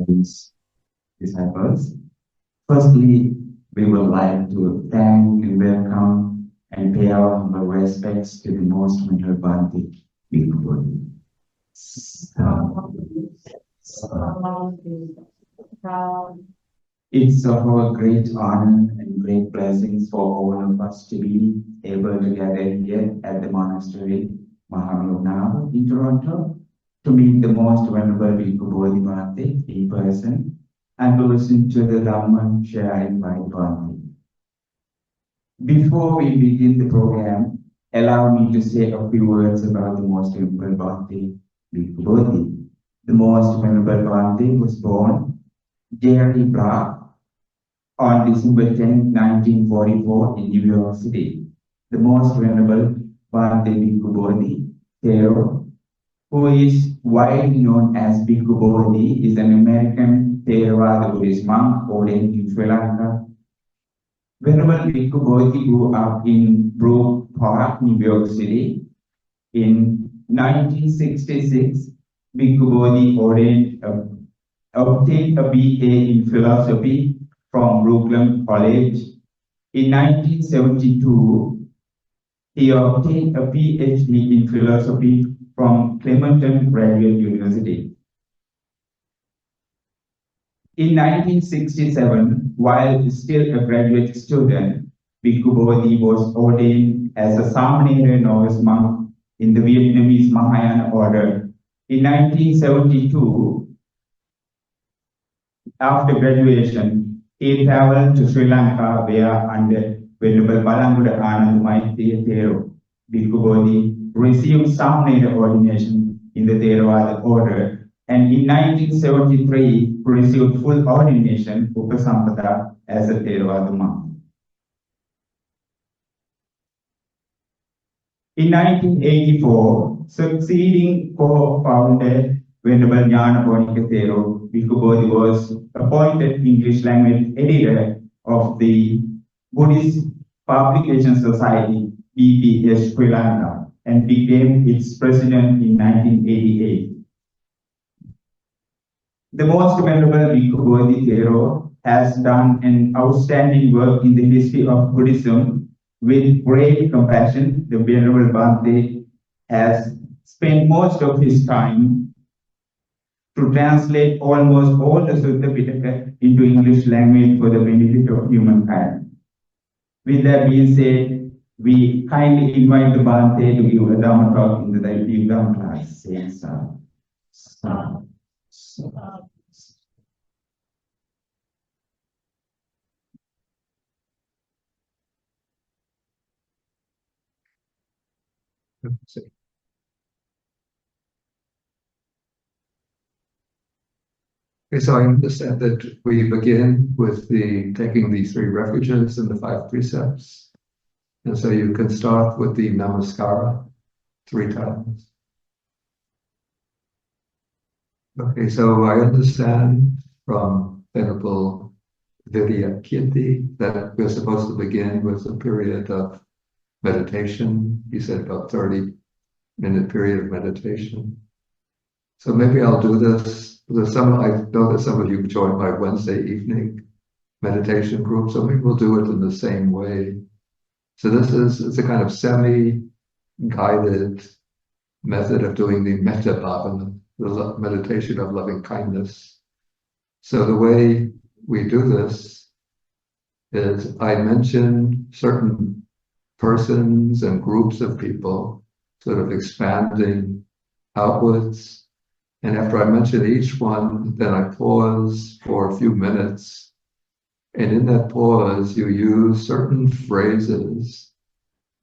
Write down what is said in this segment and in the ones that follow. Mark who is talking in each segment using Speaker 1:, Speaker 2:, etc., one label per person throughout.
Speaker 1: These disciples. Firstly, we would like to thank and welcome and pay our humble respects to the most venerable Bhante Bhikkhu Bodhi. It's of our great honor and great blessings for all of us to be able to gather here at the monastery Mahamalunava in Toronto to meet the most venerable Bhikkhu Bodhi Bhante in person and to listen to the Dhamma shared by Bhante. Before we begin the program, allow me to say a few words about the most venerable Bhante Bhikkhu Bodhi. The most venerable Bhante was born Jerry Bra on December 10, 1944 in New York City. The most venerable Bhante Bhikkhu Bodhi, Thero, who is widely known as Bhikkhu Bodhi, is an American Theravada Buddhist monk ordained in Sri Lanka. Venerable Bhikkhu Bodhi grew up in Brook Park, New York City. In 1966, Bhikkhu Bodhi obtained a BA in philosophy from Brooklyn College. In 1972, he obtained a PhD in philosophy from Clementon Graduate University. In 1967, while still a graduate student, Bhikkhu Bodhi was ordained as a Samanera novice monk in the Vietnamese Mahayana order. In 1972, after graduation, he traveled to Sri Lanka where under Venerable Balanguda Anand Maitreya Thero, Bhikkhu Bodhi received Samanera ordination in the Theravada order, and in 1973 received full ordination Upasampada as a Theravada monk. In 1984, succeeding co-founder Venerable Jnana Bonika Thero, Bhikkhu Bodhi was appointed English language editor of the Buddhist Publication Society, BPS Sri Lanka, and became its president in 1988. The most venerable Bhikkhu Bodhi Thero has done an outstanding work in the history of Buddhism with great compassion. The Venerable Bhante has spent most of his time to translate almost all the Sutta Pitaka into English language for the benefit of humankind. With that being said, we kindly invite the Bhante to give a Dhamma talk in the Dhamma class.
Speaker 2: Okay, so I understand that we begin with taking the 3 refuges and the 5 precepts. And so you can start with the Namaskara 3 times. Okay, so I understand from Venerable Vidya Kirti that we're supposed to begin with a period of meditation. He said about 30-minute period of meditation. So maybe I'll do this. I know that some of you joined my Wednesday evening meditation group, so maybe we'll do it in the same way. So it's a kind of semi-guided method of doing the metta bhavana, the meditation of loving kindness. So the way we do this is I mention certain persons and groups of people, sort of expanding outwards. And after I mention each one, then I pause for a few minutes. And in that pause, you use certain phrases.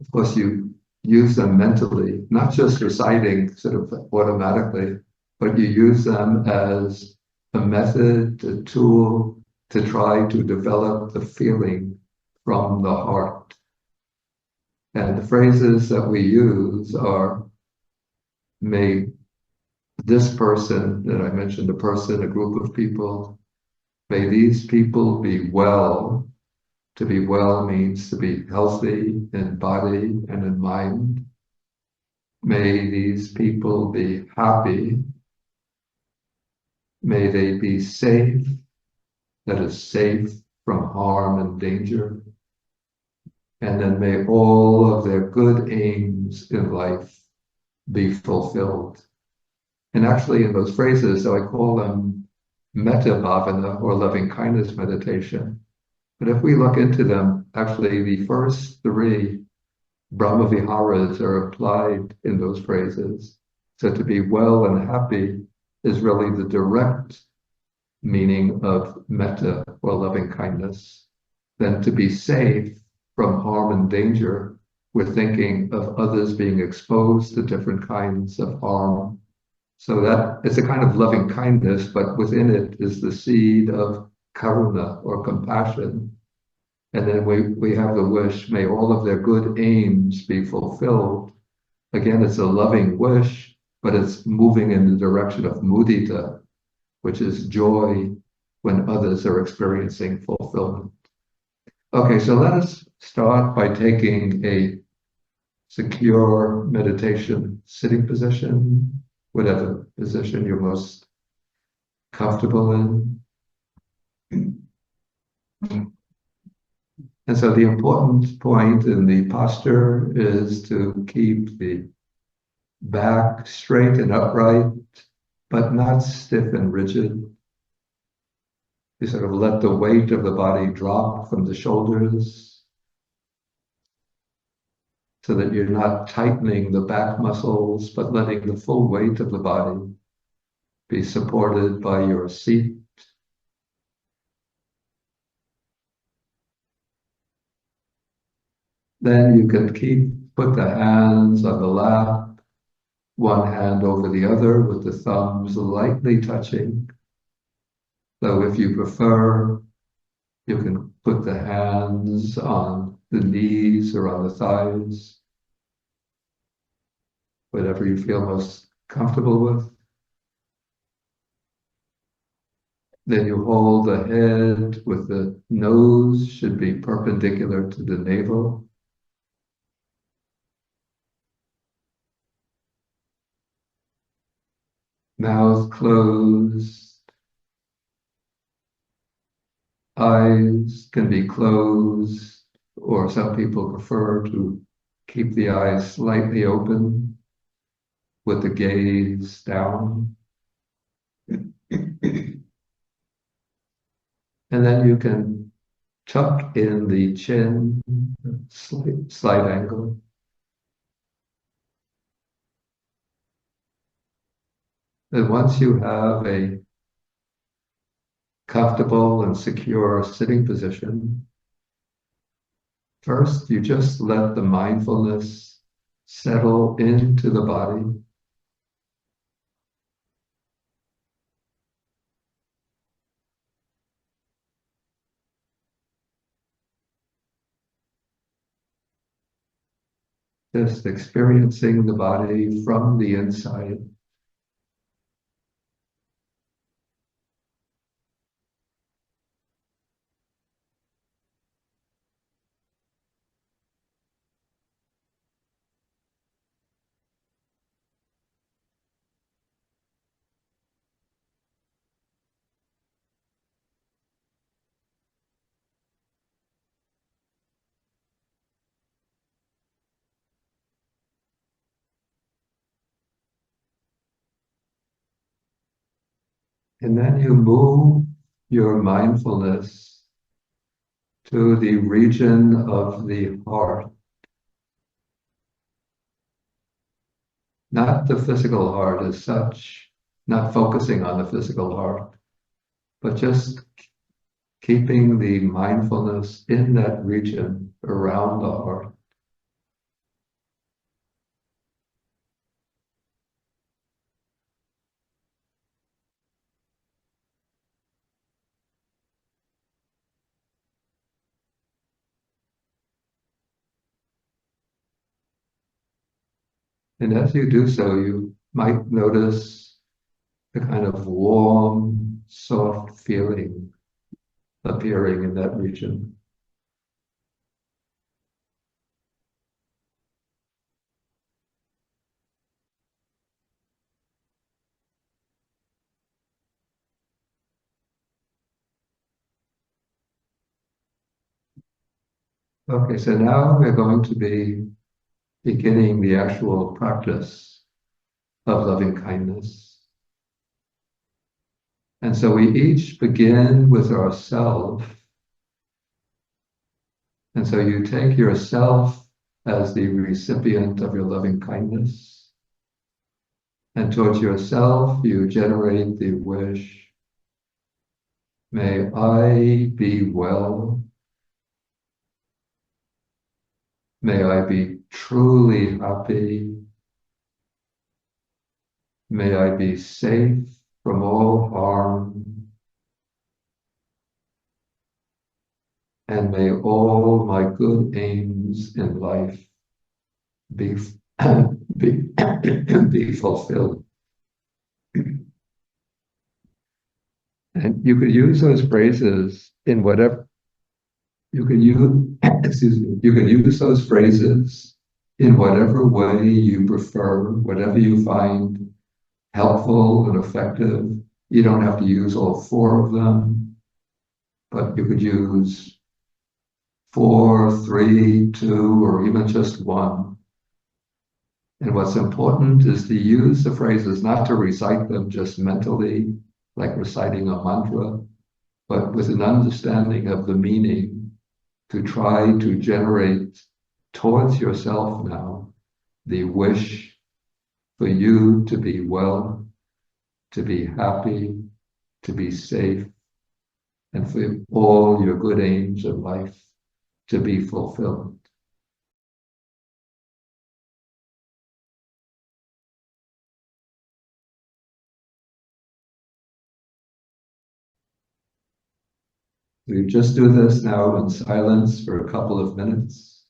Speaker 2: Of course, you use them mentally, not just reciting sort of automatically, but you use them as a method, a tool to try to develop the feeling from the heart. And the phrases that we use are, may this person that I mentioned, a person, a group of people, may these people be well. To be well means to be healthy in body and in mind. May these people be happy. May they be safe, that is safe from harm and danger. And then may all of their good aims in life be fulfilled. And actually in those phrases, so I call them metta bhavana or loving kindness meditation. But if we look into them, actually the first three Brahma Viharas are applied in those phrases. So to be well and happy is really the direct meaning of metta or loving kindness. Then to be safe from harm and danger, we're thinking of others being exposed to different kinds of harm. So that it's a kind of loving kindness, but within it is the seed of karuna or compassion. And then we have the wish, may all of their good aims be fulfilled. Again, it's a loving wish, but it's moving in the direction of mudita, which is joy when others are experiencing fulfillment. Okay, so let us start by taking a secure meditation sitting position, whatever position you're most comfortable in. And so the important point in the posture is to keep the back straight and upright, but not stiff and rigid. You sort of let the weight of the body drop from the shoulders so that you're not tightening the back muscles, but letting the full weight of the body be supported by your seat. Then you can put the hands on the lap, one hand over the other with the thumbs lightly touching. So if you prefer, you can put the hands on the knees or on the thighs, whatever you feel most comfortable with. Then you hold the head with the nose should be perpendicular to the navel. Mouth closed. Eyes can be closed, or some people prefer to keep the eyes slightly open with the gaze down. And then you can tuck in the chin, slight angle. And once you have a comfortable and secure sitting position, first you just let the mindfulness settle into the body. Just experiencing the body from the inside. And then you move your mindfulness to the region of the heart. Not the physical heart as such, not focusing on the physical heart, but just keeping the mindfulness in that region around the heart. And as you do so, you might notice a kind of warm, soft feeling appearing in that region. Okay, so now we're going to be beginning the actual practice of loving kindness. And so we each begin with ourself. And so you take yourself as the recipient of your loving kindness. And towards yourself, you generate the wish, may I be well. May I be truly happy. May I be safe from all harm. And may all my good aims in life be, be, be fulfilled. And you could use those phrases in whatever, you can use, excuse me, you can use those phrases in whatever way you prefer, whatever you find helpful and effective. You don't have to use all four of them, but you could use 4, 3, 2, or even just one. And what's important is to use the phrases, not to recite them just mentally, like reciting a mantra, but with an understanding of the meaning, to try to generate towards yourself now the wish for you to be well, to be happy, to be safe, and for all your good aims in life to be fulfilled. We just do this now in silence for a couple of minutes.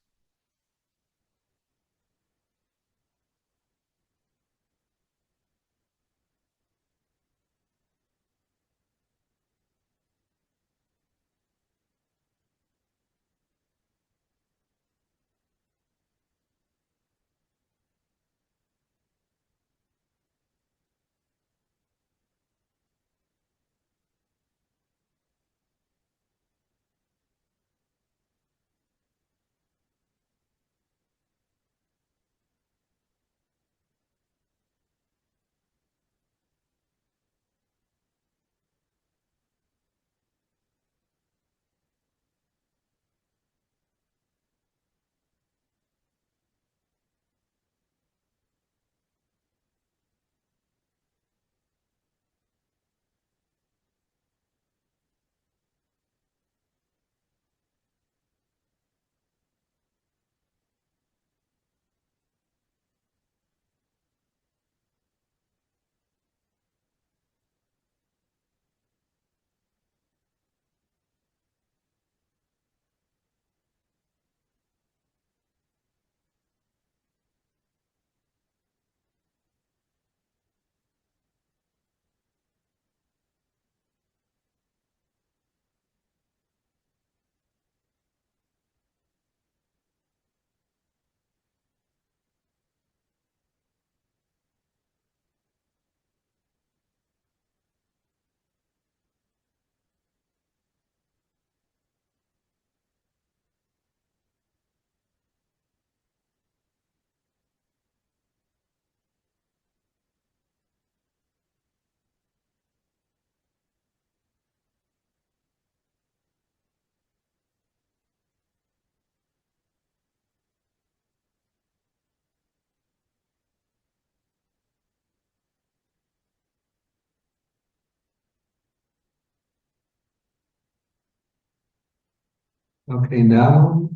Speaker 2: Okay, now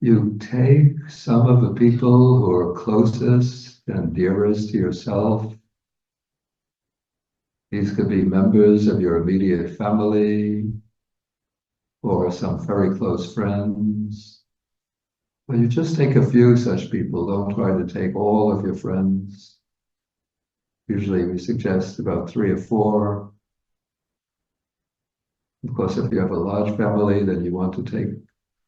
Speaker 2: you take some of the people who are closest and dearest to yourself. These could be members of your immediate family or some very close friends. Well, you just take a few such people. Don't try to take all of your friends. Usually we suggest about 3 or 4. Of course, if you have a large family, then you want to take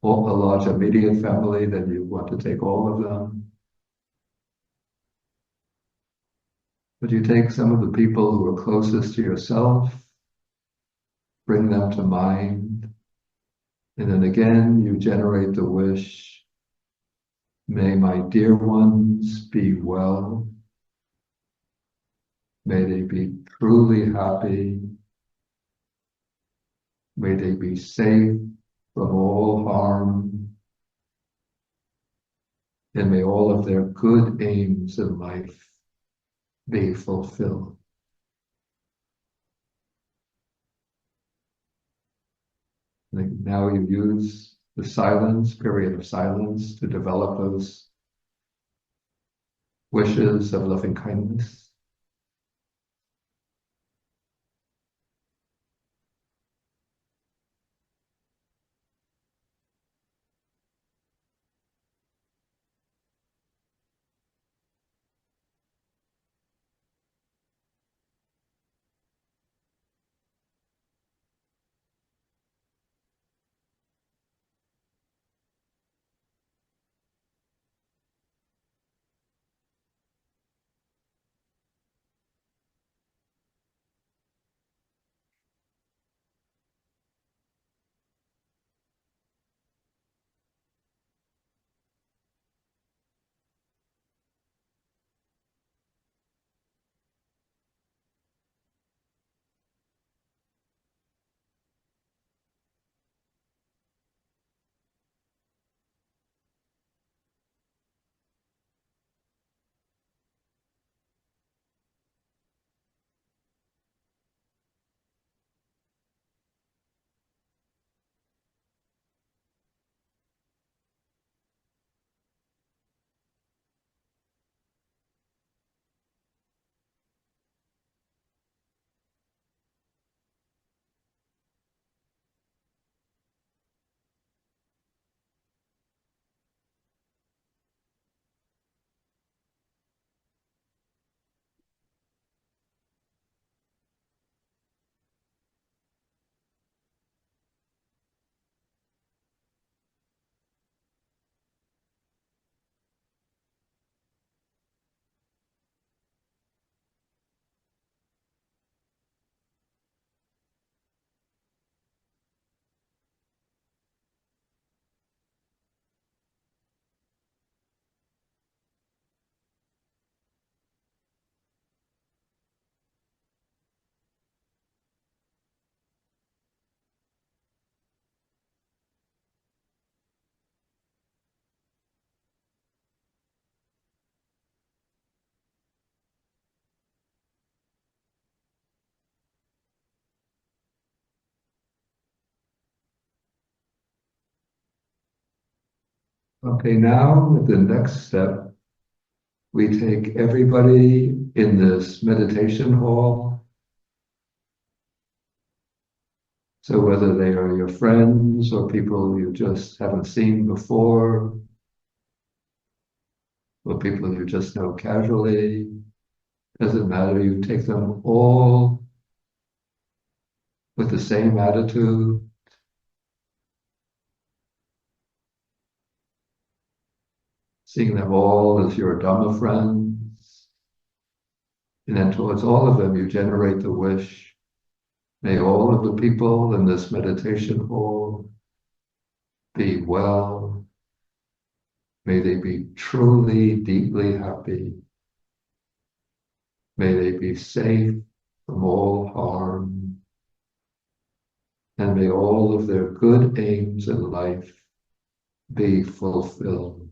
Speaker 2: a large immediate family, then you want to take all of them. But you take some of the people who are closest to yourself, bring them to mind, And then again, you generate the wish, may my dear ones be well. May they be truly happy. May they be safe from all harm. And may all of their good aims in life be fulfilled. And now you use the silence, period of silence, to develop those wishes of loving kindness. Okay, now the next step, we take everybody in this meditation hall. So whether they are your friends or people you just haven't seen before, or people you just know casually, doesn't matter, you take them all with the same attitude, seeing them all as your Dhamma friends. And then towards all of them, you generate the wish, may all of the people in this meditation hall be well. May they be truly, deeply happy. May they be safe from all harm. And may all of their good aims in life be fulfilled.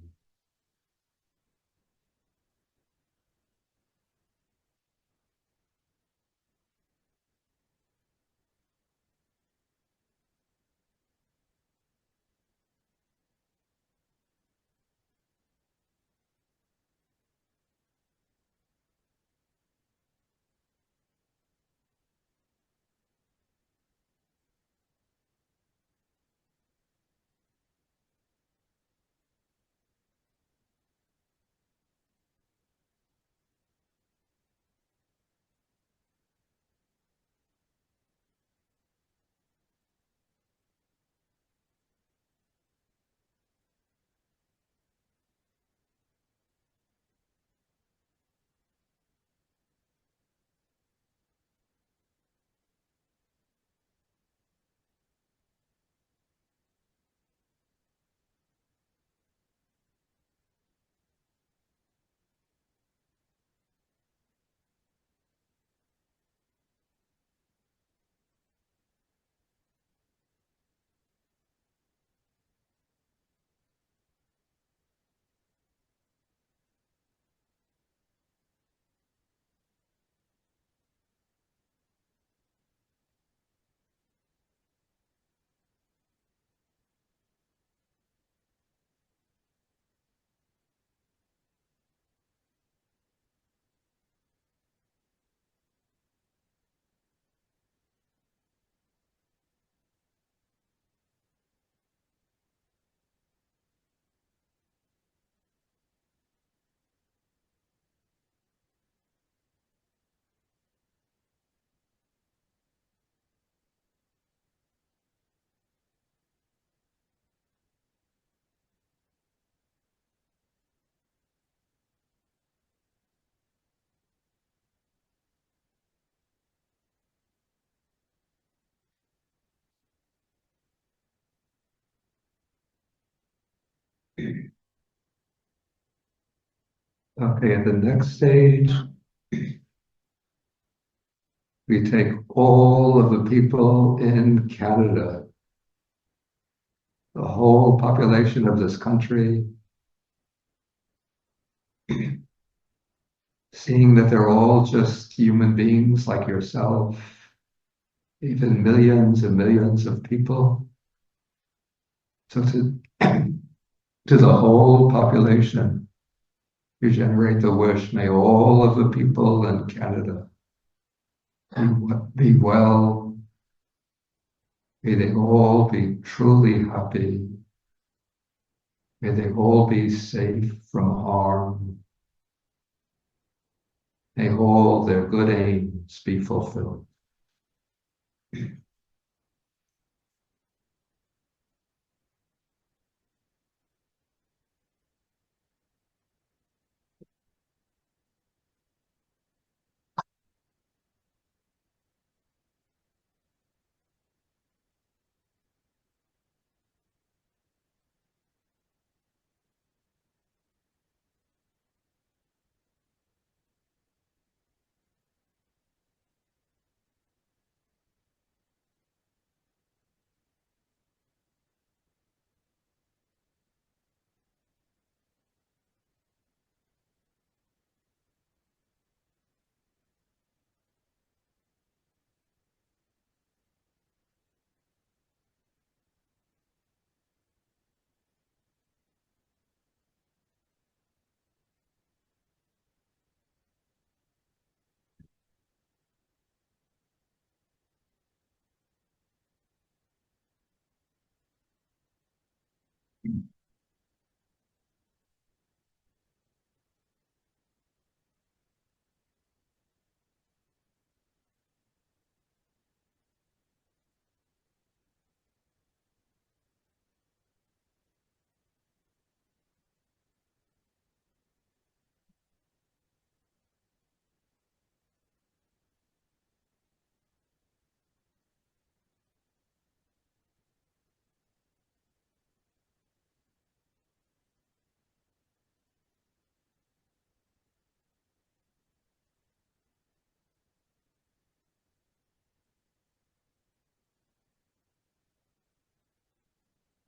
Speaker 2: Okay, at the next stage, we take all of the people in Canada, the whole population of this country, seeing that they're all just human beings like yourself, even millions and millions of people. So to the whole population, you generate the wish, may all of the people in Canada be well, may they all be truly happy, may they all be safe from harm, may all their good aims be fulfilled.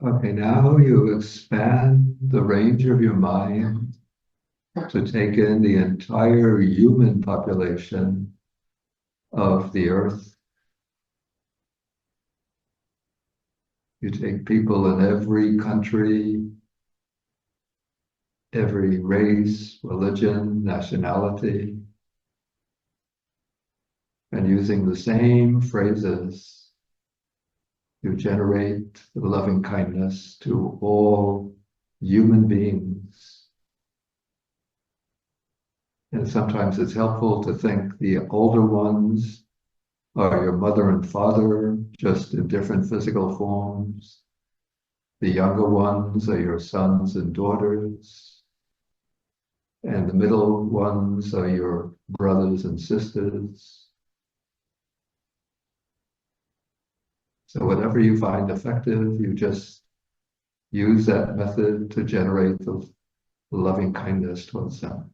Speaker 2: Okay, now you expand the range of your mind to take in the entire human population of the earth. You take people in every country, every race, religion, nationality, and using the same phrases, you generate loving kindness to all human beings. And sometimes it's helpful to think the older ones are your mother and father, just in different physical forms. The younger ones are your sons and daughters. And the middle ones are your brothers and sisters. So whatever you find effective, you just use that method to generate the loving kindness towards them.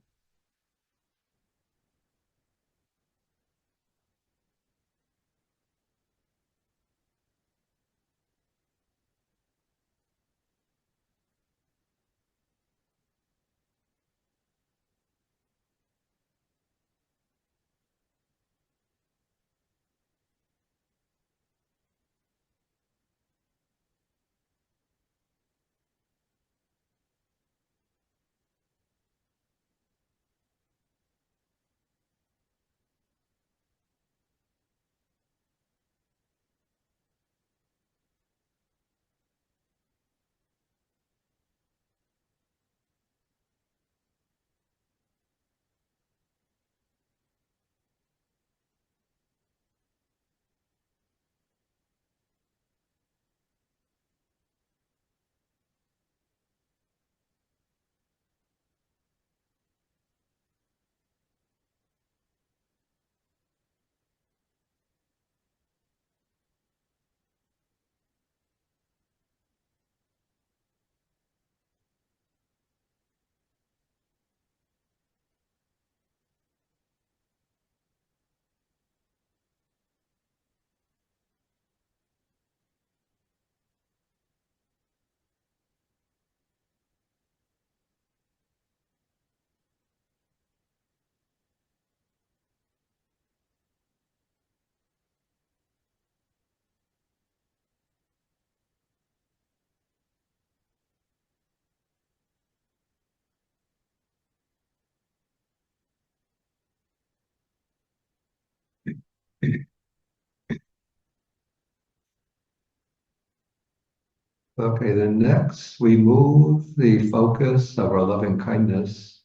Speaker 2: Okay, then next we move the focus of our loving kindness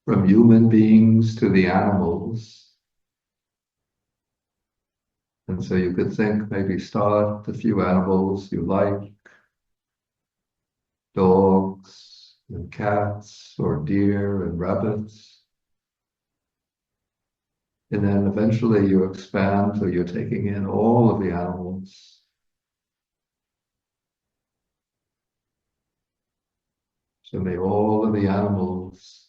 Speaker 2: from human beings to the animals. And so you could think, maybe start a few animals you like, dogs and cats or deer and rabbits. And then eventually you expand so you're taking in all of the animals. So may all of the animals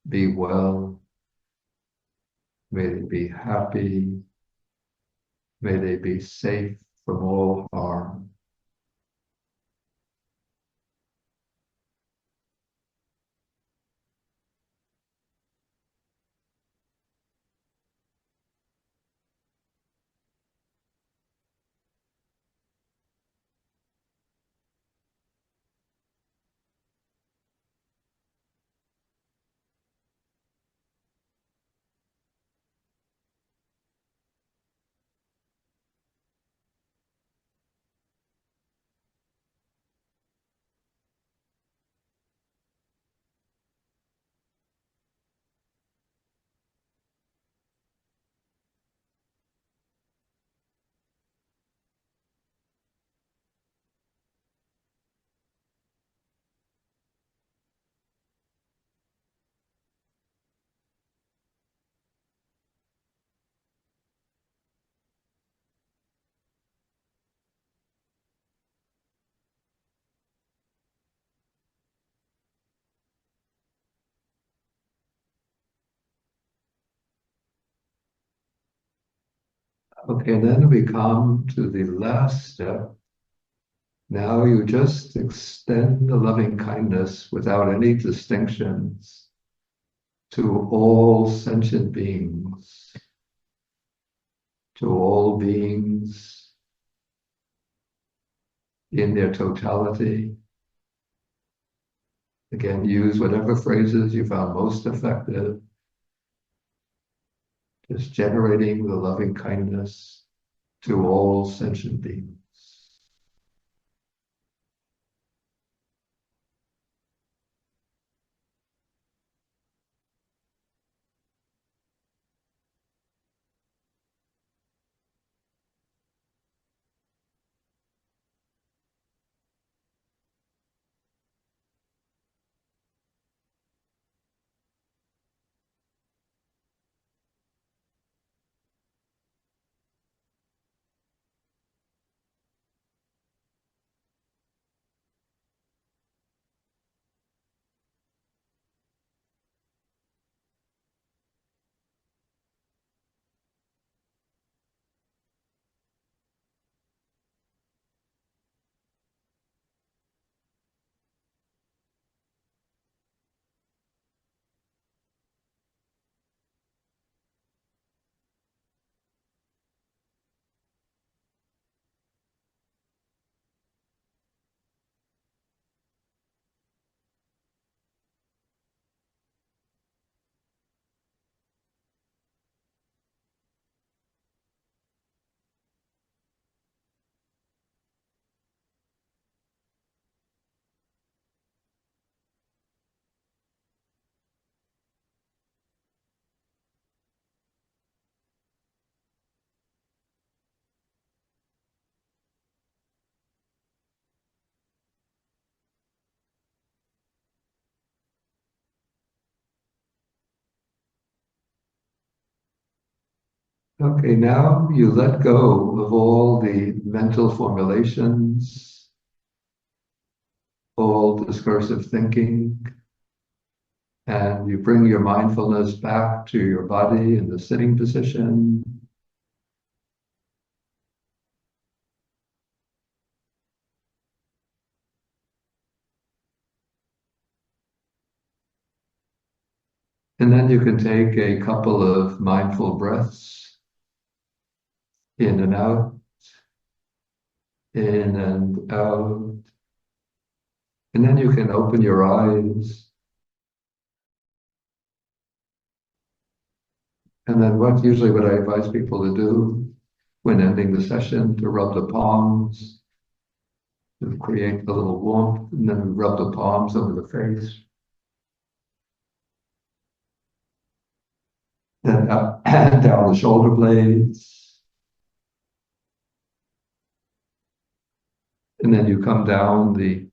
Speaker 2: be well, may they be happy, may they be safe from all harm. Okay, then we come to the last step. Now you just extend the loving kindness without any distinctions to all sentient beings, to all beings in their totality. Again, use whatever phrases you found most effective, just generating the loving kindness to all sentient beings. Okay, now you let go of all the mental formulations, all discursive thinking, and you bring your mindfulness back to your body in the sitting position. And then you can take a couple of mindful breaths in and out, in and out. And then you can open your eyes. And then usually what I advise people to do when ending the session, to rub the palms, to create a little warmth, and then we rub the palms over the face. Then up and down the shoulder blades. And then you come down the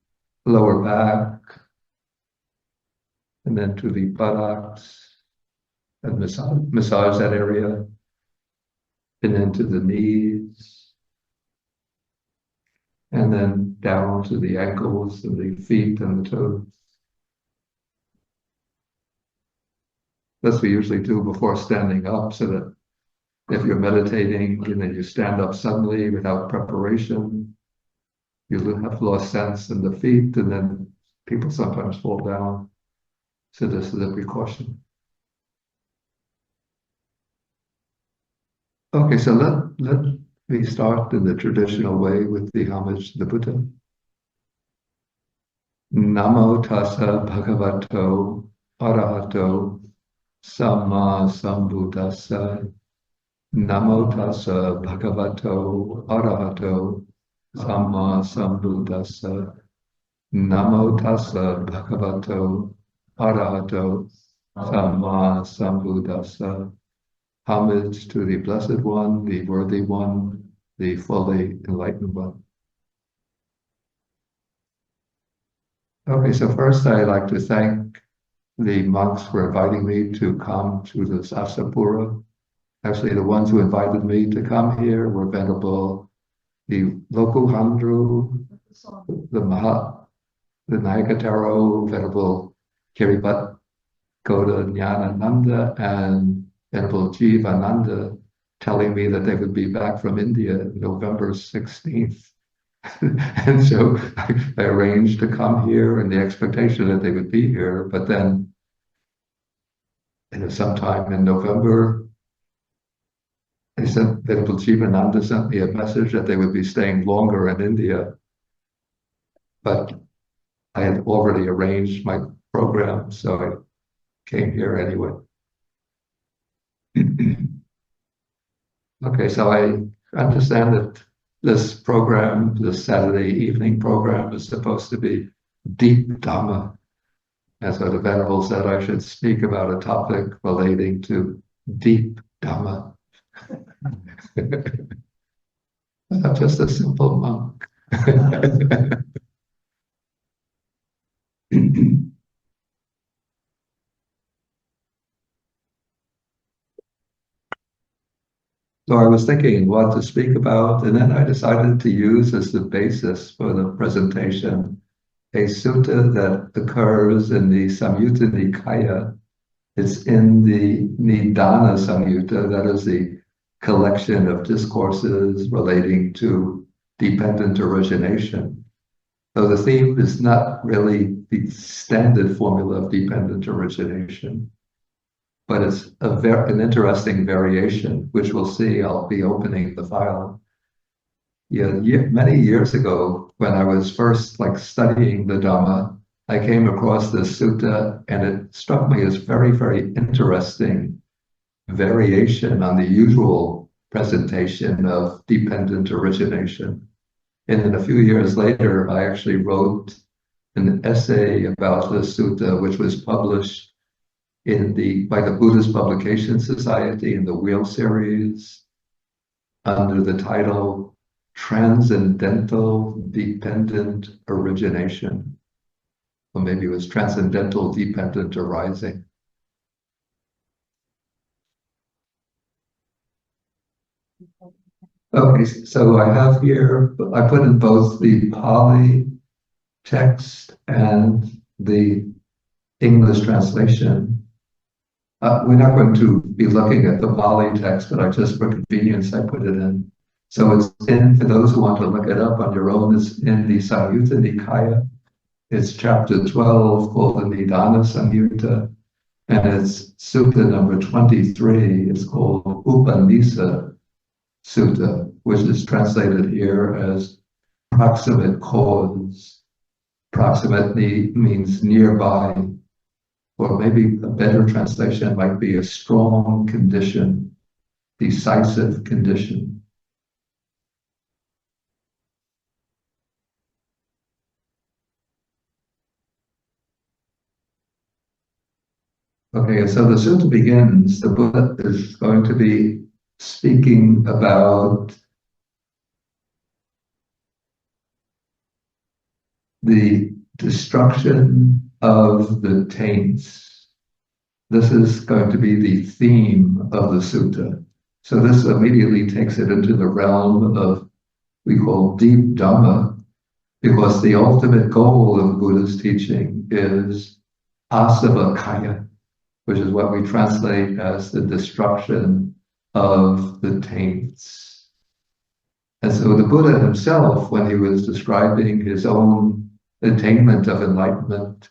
Speaker 2: lower back, and then to the buttocks, and massage that area, and then to the knees, and then down to the ankles and the feet and the toes. That's what we usually do before standing up, so that if you're meditating and then you stand up suddenly without preparation, you have lost sense in the feet, and then people sometimes fall down. So this is a precaution. Okay, so let me start in the traditional way with the homage to the Buddha. Namo tassa bhagavato arahato samma sambuddhassa. Namo tassa bhagavato arahato samma sambuddhassa. Namo tassa bhagavato arahato samma sambuddhassa. Homage to the Blessed One, the Worthy One, the fully enlightened one. Okay, so first I'd like to thank the monks for inviting me to come to the Sasapura. Actually, the ones who invited me to come here were Venerable the local Handru, the Nayakataro, Venerable Kiribat Goda Jnanananda, and Venerable Jivananda, telling me that they would be back from India November 16th. And so I arranged to come here in the expectation that they would be here, but then sometime in November, Venerable Jivananda sent me a message that they would be staying longer in India, but I had already arranged my program, so I came here anyway. Okay, so I understand that this program, this Saturday evening program, is supposed to be deep Dhamma. And so the Venerable said I should speak about a topic relating to deep Dhamma. I'm just a simple monk. So I was thinking what to speak about, and then I decided to use as the basis for the presentation a sutta that occurs in the Samyutta Nikaya. It's in the Nidana Samyutta, that is the collection of discourses relating to dependent origination. So the theme is not really the standard formula of dependent origination, but it's an interesting variation, which we'll see. I'll be opening the file. Many years ago, when I was first studying the Dhamma, I came across this sutta, and it struck me as very, very interesting variation on the usual presentation of dependent origination. And then a few years later, I actually wrote an essay about this sutta, which was published by the Buddhist Publication Society in the Wheel series under the title Transcendental Dependent Origination. Or maybe it was Transcendental Dependent Arising. Okay, so I have here, I put in both the Pali text and the English translation. We're not going to be looking at the Pali text, but for convenience, I put it in. So it's in, for those who want to look it up on your own, it's in the Samyutta Nikaya. It's chapter 12 called the Nidana Samyutta, and it's sutta number 23. It's called Upanisa Sutta, which is translated here as proximate cause. Proximate means nearby, or maybe a better translation might be a strong condition, decisive condition. Okay, so the sutta begins, the Buddha is going to be speaking about the destruction of the taints. This is going to be the theme of the sutta. So this immediately takes it into the realm of, we call deep Dhamma, because the ultimate goal of Buddha's teaching is asava kaya, which is what we translate as the destruction of the taints. And so the Buddha himself, when he was describing his own attainment of enlightenment,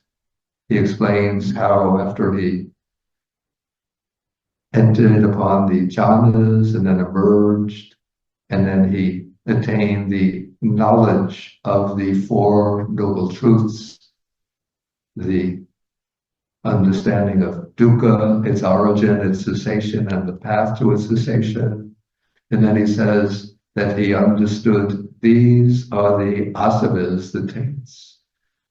Speaker 2: he explains how after he entered upon the jhanas and then emerged, and then he attained the knowledge of the Four Noble Truths, the understanding of dukkha, its origin, its cessation, and the path to its cessation. And then he says that he understood these are the asavas, the taints.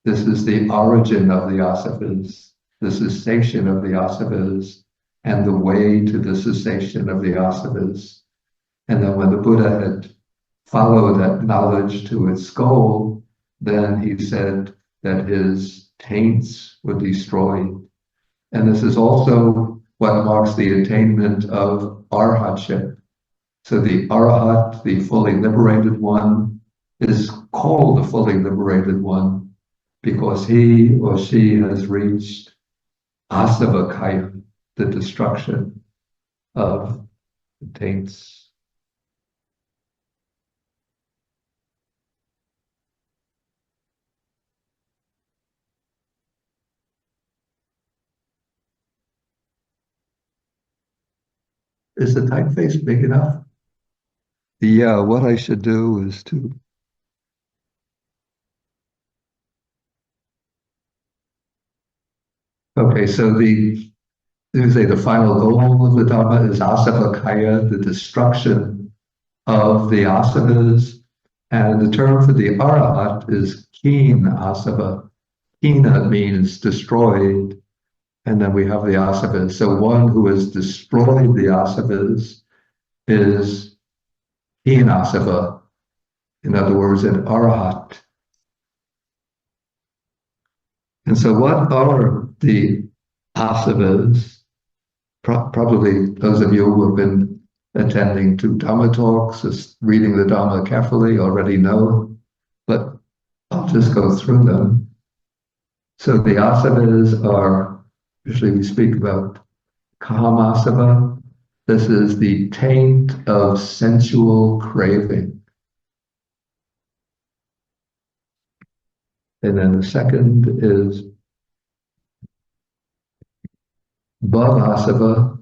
Speaker 2: This is the origin of the asavas, the cessation of the asavas, and the way to the cessation of the asavas. And then when the Buddha had followed that knowledge to its goal, then he said that his taints were destroyed. And this is also what marks the attainment of arhatship. So the arahat, the fully liberated one, is called the fully liberated one because he or she has reached asavakaya, the destruction of the taints. Is the typeface big enough? Yeah, what I should do is to. Okay, so the final goal of the Dhamma is asavakaya, the destruction of the asavas. And the term for the arahat is keen asava. Kina means destroyed. And then we have the asavas. So one who has destroyed the asavas is keen asava. In other words, an arahat. And so what are the asavas? Probably those of you who have been attending to Dhamma talks, just reading the Dhamma carefully already know, but I'll just go through them. So the asavas are, usually we speak about kamasava. This is the taint of sensual craving. And then the second is bhavasava.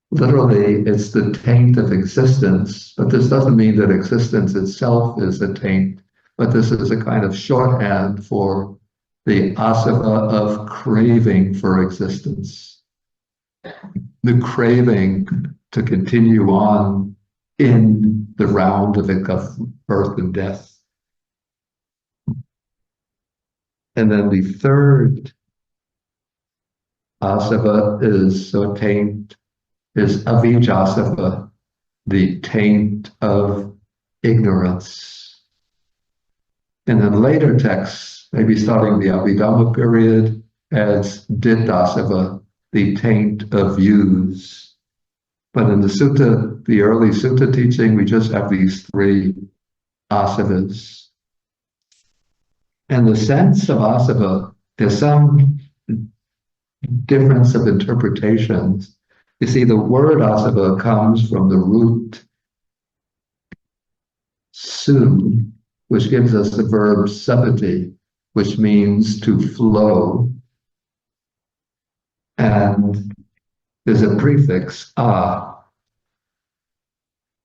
Speaker 2: Literally, it's the taint of existence, but this doesn't mean that existence itself is a taint, but this is a kind of shorthand for the asava of craving for existence. The craving to continue on in the round of birth and death. And then the third asava is taint, is avijjasava, the taint of ignorance. And then later texts, maybe starting the Abhidhamma period, adds ditthasava, the taint of views. But in the sutta, the early sutta teaching, we just have these three asavas. And the sense of asava, there's some difference of interpretations. You see, the word asava comes from the root su, which gives us the verb sabati, which means to flow. And there's a prefix, a.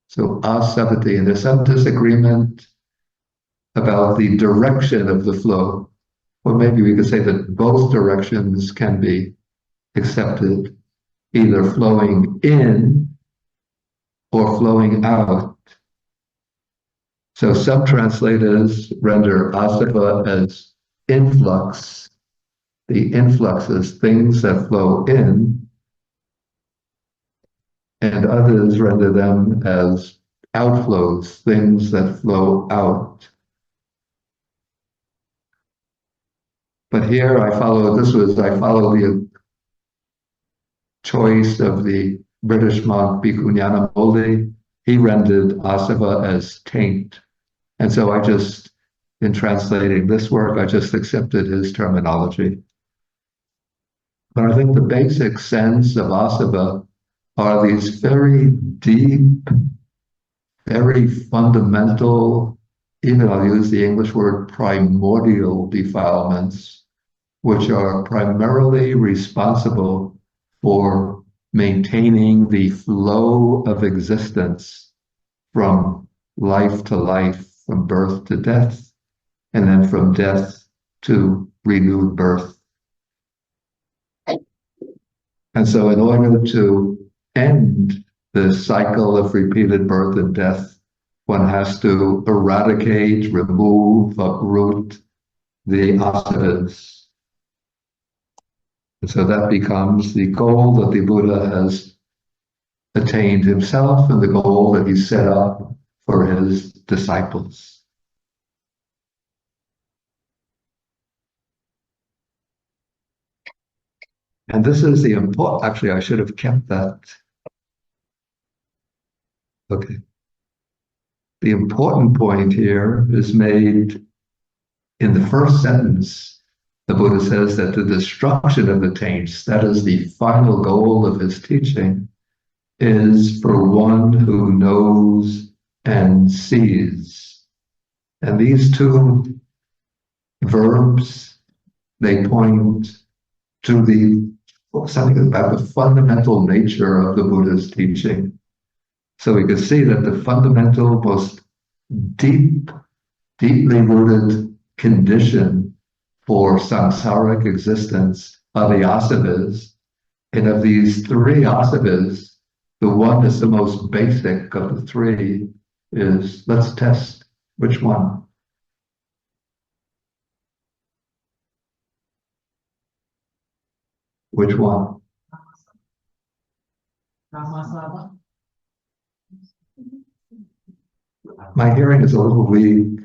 Speaker 2: So asavati, and there's some disagreement about the direction of the flow. Or maybe we could say that both directions can be accepted, either flowing in or flowing out. So some translators render asava as influx, the influxes, things that flow in, and others render them as outflows, things that flow out. But here I follow the choice of the British monk Bhikkhu Nyanamoli. He rendered asava as taint. And so in translating this work, I just accepted his terminology. But I think the basic sense of asava are these very deep, very fundamental, even I'll use the English word primordial defilements, which are primarily responsible for maintaining the flow of existence from life to life, from birth to death, and then from death to renewed birth. And so in order to end the cycle of repeated birth and death, one has to eradicate, remove, uproot the asavas. And so that becomes the goal that the Buddha has attained himself and the goal that he set up for his disciples. And this is the important, actually, I should have kept that. Okay. The important point here is made in the first sentence. The Buddha says that the destruction of the taints, that is the final goal of his teaching, is for one who knows and sees. And these two verbs, they point to something about the fundamental nature of the Buddha's teaching. So we can see that the fundamental, most deeply rooted condition for samsaric existence are the asavas. And of these three asavas, the one that's the most basic of the three is, let's test which one. Which one? My hearing is a little weak.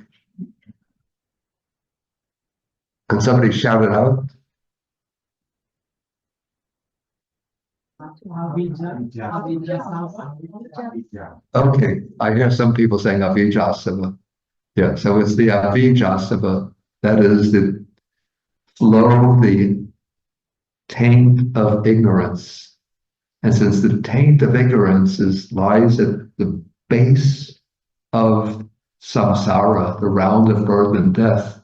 Speaker 2: Can somebody shout it out? Okay, I hear some people saying avijjasava. Yeah, so it's the avijjasava, that is the flow, the taint of ignorance. And since the taint of ignorance lies at the base of samsara, the round of birth and death,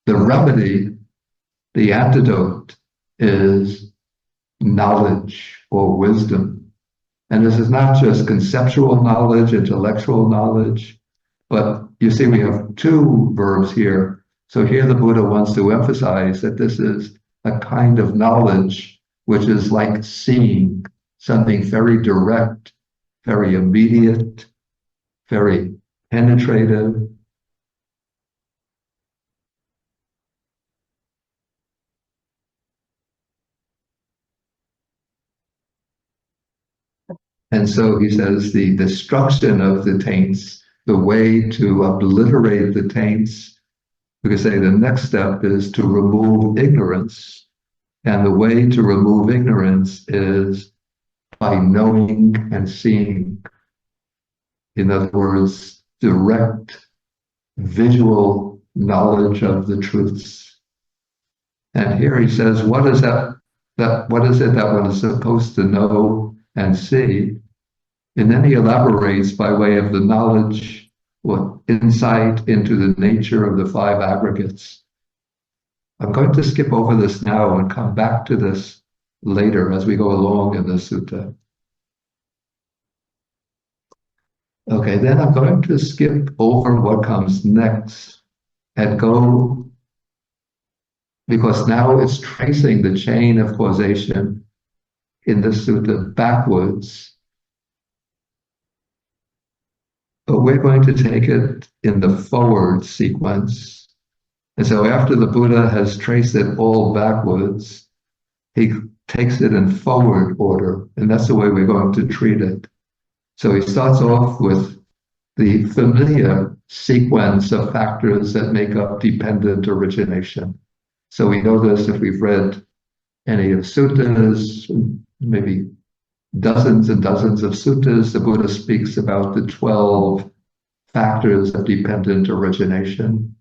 Speaker 2: the remedy, the antidote, is knowledge or wisdom. And this is not just conceptual knowledge, intellectual knowledge, but you see we have two verbs here. So here the Buddha wants to emphasize that this is a kind of knowledge which is like seeing, something very direct, very immediate, very penetrative. And so he says the destruction of the taints, the way to obliterate the taints, we could say the next step is to remove ignorance. And the way to remove ignorance is by knowing and seeing. In other words, direct visual knowledge of the truths. And here he says, what is what is it that one is supposed to know and see? And then he elaborates by way of the knowledge, insight into the nature of the five aggregates. I'm going to skip over this now and come back to this later as we go along in the sutta. Okay, then I'm going to skip over what comes next and go, because now it's tracing the chain of causation in the sutta backwards. But we're going to take it in the forward sequence. And so after the Buddha has traced it all backwards, he takes it in forward order, and that's the way we're going to treat it. So he starts off with the familiar sequence of factors that make up dependent origination. So we know this if we've read any of suttas, maybe dozens and dozens of suttas. The Buddha speaks about the 12 factors of dependent origination.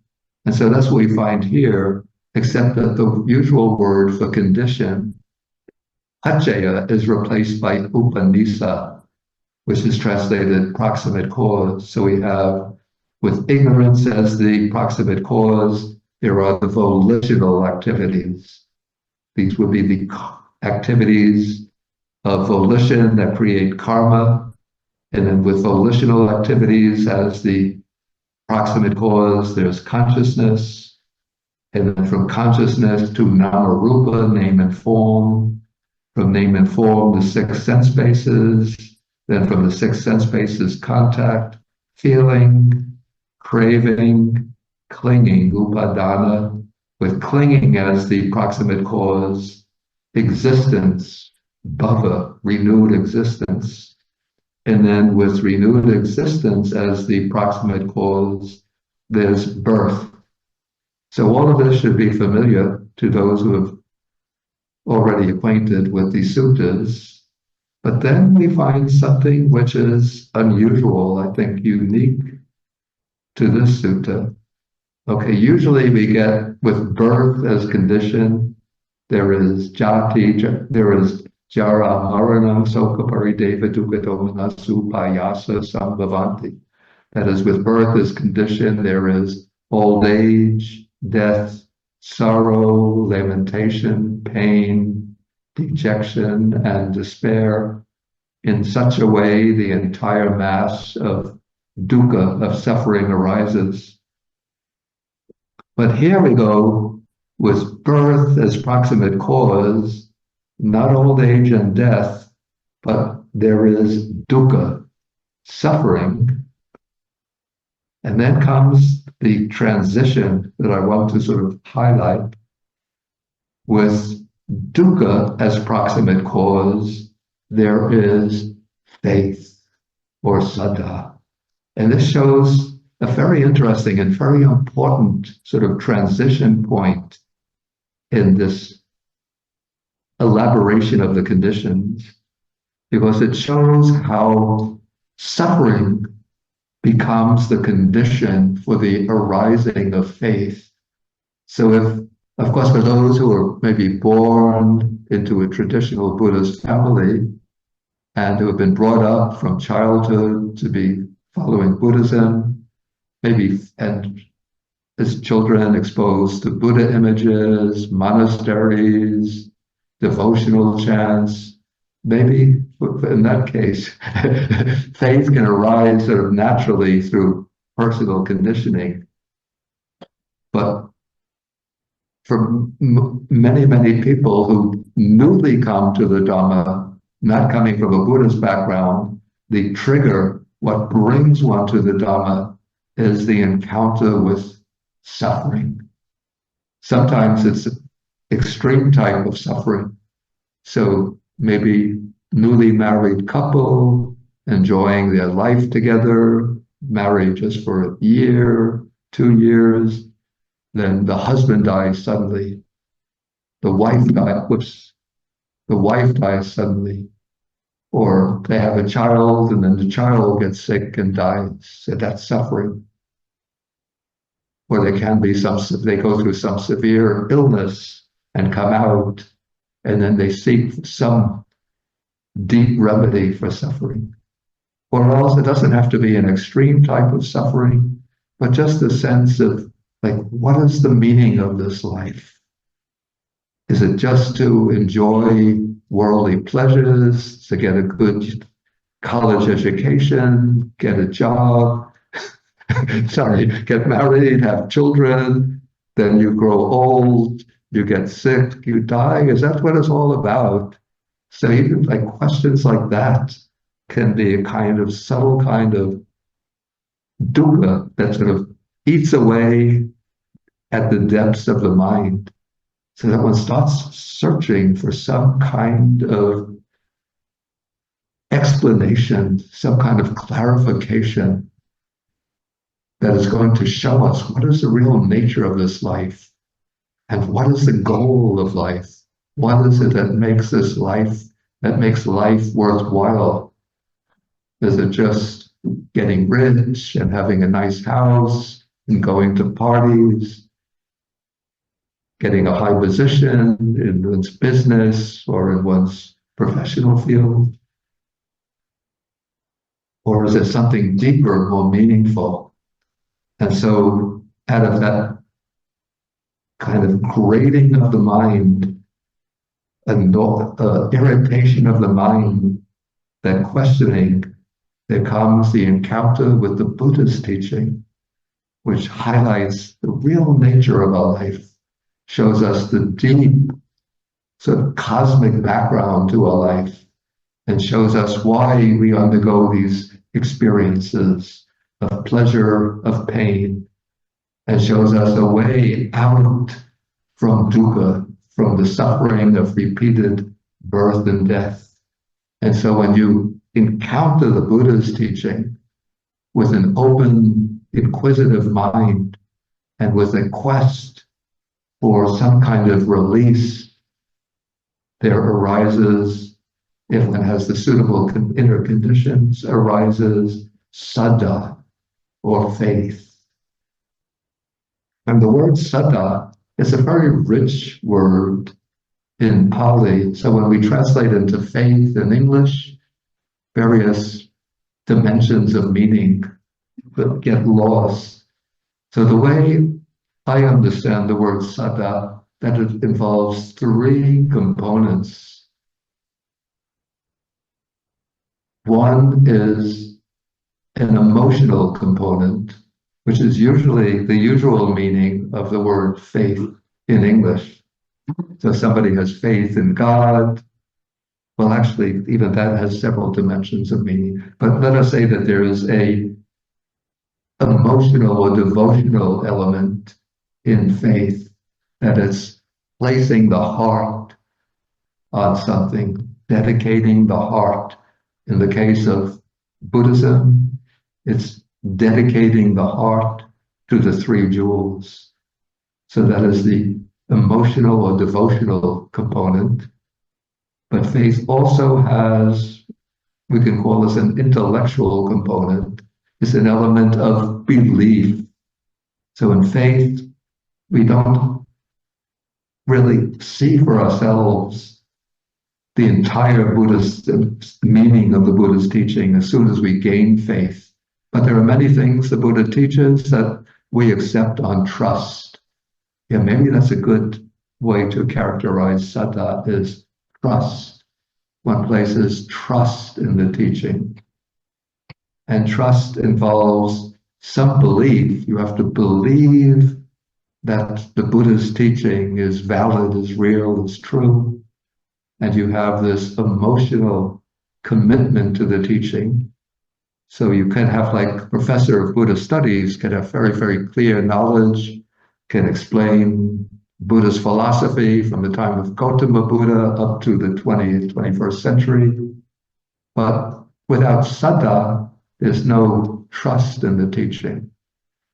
Speaker 2: And so that's what we find here, except that the usual word for condition, paccaya, is replaced by upanisa, which is translated proximate cause. So we have, with ignorance as the proximate cause, there are the volitional activities. These would be the activities of volition that create karma. And then with volitional activities as the proximate cause, there's consciousness. And then from consciousness to nama rupa, name and form. From name and form, the six sense bases. Then from the six sense bases, contact, feeling, craving, clinging, upadana, with clinging as the proximate cause, existence, bhava, renewed existence. And then with renewed existence as the proximate cause, there's birth. So all of this should be familiar to those who have already acquainted with the suttas. But then we find something which is unusual, I think unique to this sutta. Okay, usually we get with birth as condition, there is jati, there is jara maranam soka parideva dukkha domanasu payasa sambhavanti. That is, with birth as condition, there is old age, death, sorrow, lamentation, pain, dejection, and despair. In such a way, the entire mass of dukkha, of suffering, arises. But here we go with birth as proximate cause, not old age and death, but there is dukkha, suffering. And then comes the transition that I want to sort of highlight. With dukkha as proximate cause, there is faith or saddha. And this shows a very interesting and very important sort of transition point in this elaboration of the conditions, because it shows how suffering becomes the condition for the arising of faith. So if, of course, for those who are maybe born into a traditional Buddhist family and who have been brought up from childhood to be following Buddhism, maybe, and as children exposed to Buddha images, monasteries, devotional chants, maybe in that case, faith can arise sort of naturally through personal conditioning. But for many, many people who newly come to the Dhamma, not coming from a Buddhist background, the trigger, what brings one to the Dhamma, is the encounter with suffering. Sometimes it's an extreme type of suffering. So maybe newly married couple enjoying their life together, married just for a year, 2 years, then the husband dies suddenly. The wife dies suddenly. Or they have a child and then the child gets sick and dies. So that's suffering. Or they go through some severe illness and come out, and then they seek some deep remedy for suffering. Or else it doesn't have to be an extreme type of suffering, but just a sense of, like, what is the meaning of this life? Is it just to enjoy worldly pleasures, to get a good college education, get a job, get married, have children, then you grow old, you get sick, you die? Is that what it's all about? So even like questions like that can be a kind of subtle kind of dukkha that sort of eats away at the depths of the mind, so that one starts searching for some kind of explanation, some kind of clarification that is going to show us what is the real nature of this life and what is the goal of life. What is it that makes this life, that makes life worthwhile? Is it just getting rich and having a nice house and going to parties, getting a high position in one's business or in one's professional field? Or is it something deeper, more meaningful? And so out of that kind of grating of the mind, an irritation of the mind, that questioning, there comes the encounter with the Buddha's teaching, which highlights the real nature of our life, shows us the deep sort of cosmic background to our life, and shows us why we undergo these experiences of pleasure, of pain, and shows us a way out from dukkha, from the suffering of repeated birth and death. And so when you encounter the Buddha's teaching with an open, inquisitive mind and with a quest for some kind of release, there arises, if one has the suitable inner conditions, arises saddha, or faith. And the word saddha is a very rich word in Pali. So when we translate into faith in English, various dimensions of meaning get lost. So the way I understand the word saddha, that it involves three components. One is an emotional component, which is usually the usual meaning of the word faith in English. So somebody has faith in God. Well, actually, even that has several dimensions of meaning. But let us say that there is a emotional or devotional element in faith, that it's placing the heart on something, dedicating the heart. In the case of Buddhism, it's dedicating the heart to the three jewels. So that is the emotional or devotional component. But faith also has, we can call this an intellectual component. It's an element of belief. So in faith, we don't really see for ourselves the entire Buddhist meaning of the Buddha's teaching as soon as we gain faith. But there are many things the Buddha teaches that we accept on trust. Yeah, maybe that's a good way to characterize saddha, is trust. One places trust in the teaching. And trust involves some belief. You have to believe that the Buddha's teaching is valid, is real, is true. And you have this emotional commitment to the teaching. So you can have, like a professor of Buddhist studies, can have very, very clear knowledge, can explain Buddhist philosophy from the time of Gautama Buddha up to the 20th, 21st century. But without saddha, there's no trust in the teaching.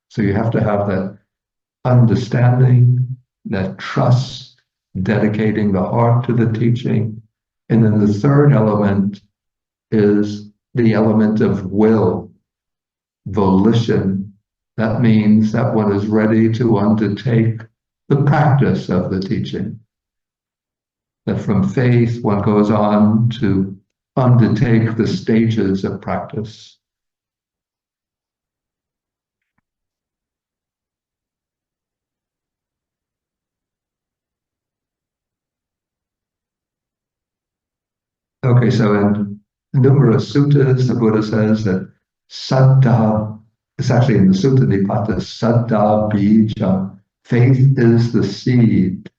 Speaker 2: So you have to have that understanding, that trust, dedicating the heart to the teaching. And then the third element is the element of will, volition. That means that one is ready to undertake the practice of the teaching. That from faith, one goes on to undertake the stages of practice. Okay, so in numerous suttas, the Buddha says that saddha, it's actually in the Sutta Nipata, saddha bija, faith is the seed.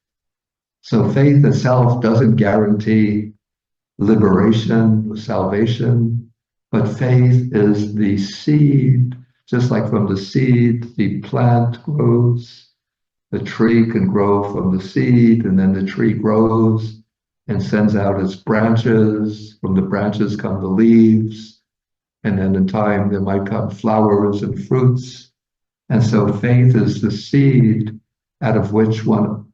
Speaker 2: So faith itself doesn't guarantee liberation or salvation, but faith is the seed. Just like from the seed, the plant grows, a tree can grow from the seed, and then the tree grows and sends out its branches. From the branches come the leaves, and then in time there might come flowers and fruits. And so faith is the seed out of which all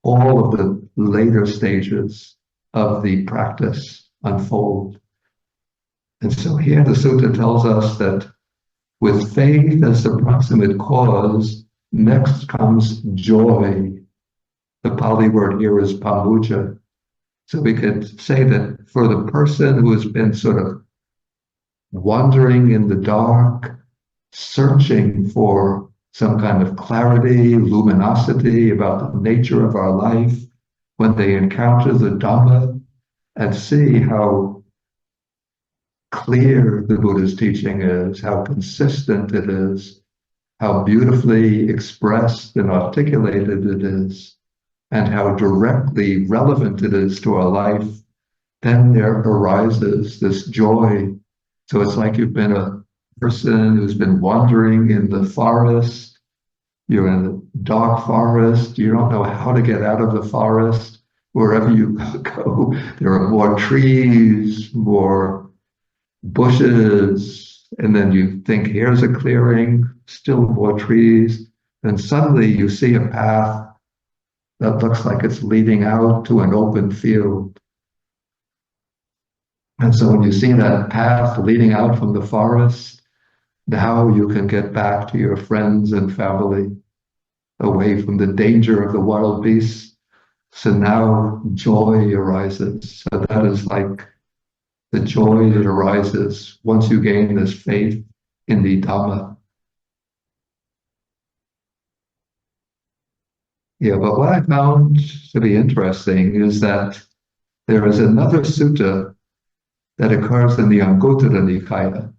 Speaker 2: of the later stages of the practice unfold. And so here the sutta tells us that with faith as the proximate cause, next comes joy. The Pali word here is pamuja. So we could say that for the person who has been sort of wandering in the dark, searching for some kind of clarity, luminosity about the nature of our life, when they encounter the Dhamma and see how clear the Buddha's teaching is, how consistent it is, how beautifully expressed and articulated it is, and how directly relevant it is to our life, then there arises this joy. So it's like you've been a person who's been wandering in the forest. You're in a dark forest. You don't know how to get out of the forest. Wherever you go, there are more trees, more bushes, and then you think, here's a clearing, still more trees. And suddenly you see a path that looks like it's leading out to an open field. And so when you see that path leading out from the forest, now you can get back to your friends and family, away from the danger of the wild beasts. So now joy arises. So that is like the joy that arises once you gain this faith in the Dhamma. Yeah, but what I found to be interesting is that there is another sutta that occurs in the Anguttara Nikaya,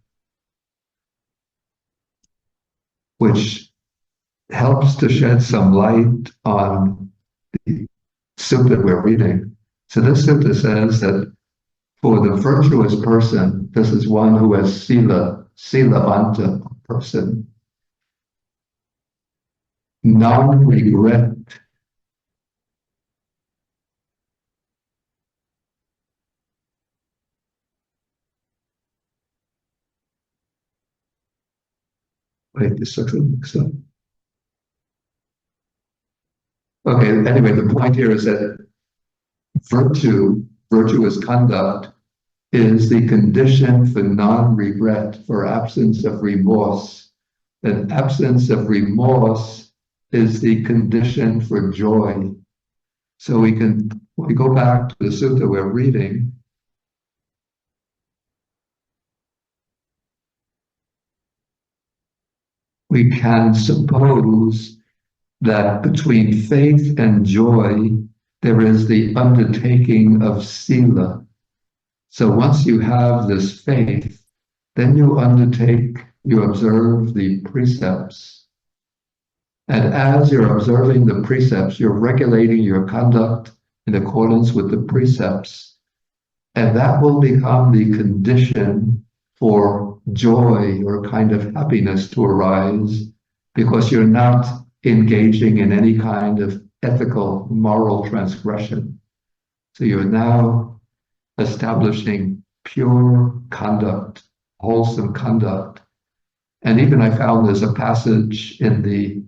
Speaker 2: which helps to shed some light on the sutta we're reading. So this sutta says that for the virtuous person, this is one who has silavanta person, non-regret wait, this looks mixed up. Okay, anyway, the point here is that virtuous conduct, is the condition for non-regret, for absence of remorse. And absence of remorse is the condition for joy. So when we go back to the sutta we're reading, we can suppose that between faith and joy, there is the undertaking of sila. So once you have this faith, then you observe the precepts. And as you're observing the precepts, you're regulating your conduct in accordance with the precepts. And that will become the condition for joy or kind of happiness to arise, because you're not engaging in any kind of ethical, moral transgression. So you're now establishing pure conduct, wholesome conduct. And even I found there's a passage in the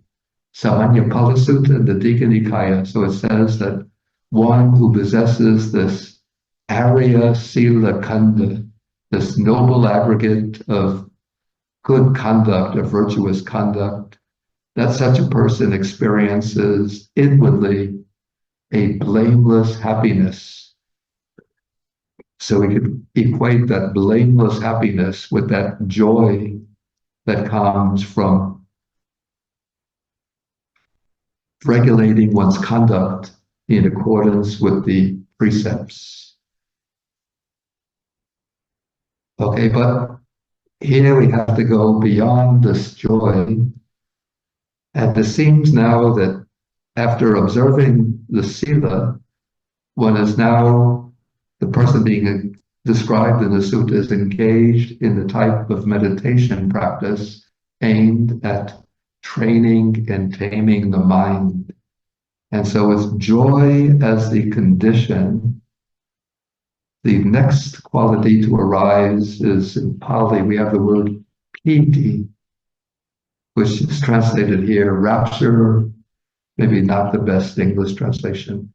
Speaker 2: Samanyapala Sutta, the Digha Nikaya. So it says that one who possesses this Arya Sila Kanda, this noble aggregate of good conduct, of virtuous conduct, that such a person experiences inwardly a blameless happiness. So we could equate that blameless happiness with that joy that comes from regulating one's conduct in accordance with the precepts. Okay, but here we have to go beyond this joy. And it seems now that after observing the sila, one is now, the person being described in the sutta is engaged in the type of meditation practice aimed at training and taming the mind. And so with joy as the condition, the next quality to arise is, in Pali, we have the word piti, which is translated here, rapture, maybe not the best English translation.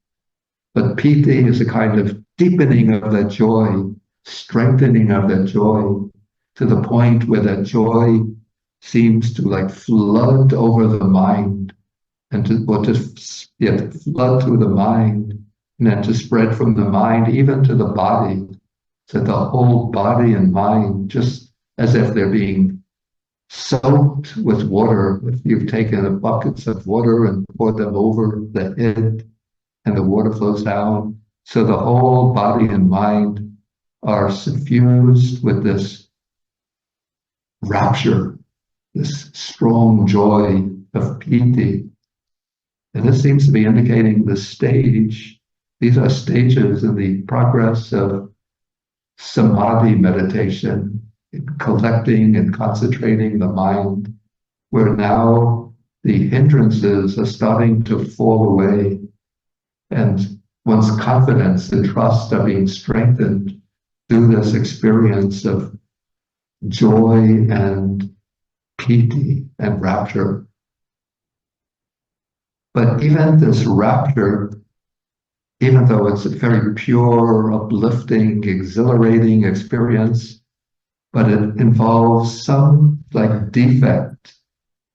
Speaker 2: But piti is a kind of deepening of that joy, strengthening of that joy, to the point where that joy seems to like flood over the mind, and to flood through the mind, and then to spread from the mind even to the body, so that the whole body and mind, just as if they're being soaked with water. If you've taken buckets of water and poured them over the head, and the water flows down, so the whole body and mind are suffused with this rapture, this strong joy of piti. And this seems to be indicating the stage. These are stages in the progress of samadhi meditation, in collecting and concentrating the mind, where now the hindrances are starting to fall away, and one's confidence and trust are being strengthened through this experience of joy and piti and rapture. But even this rapture, even though it's a very pure, uplifting, exhilarating experience, but it involves some like defect,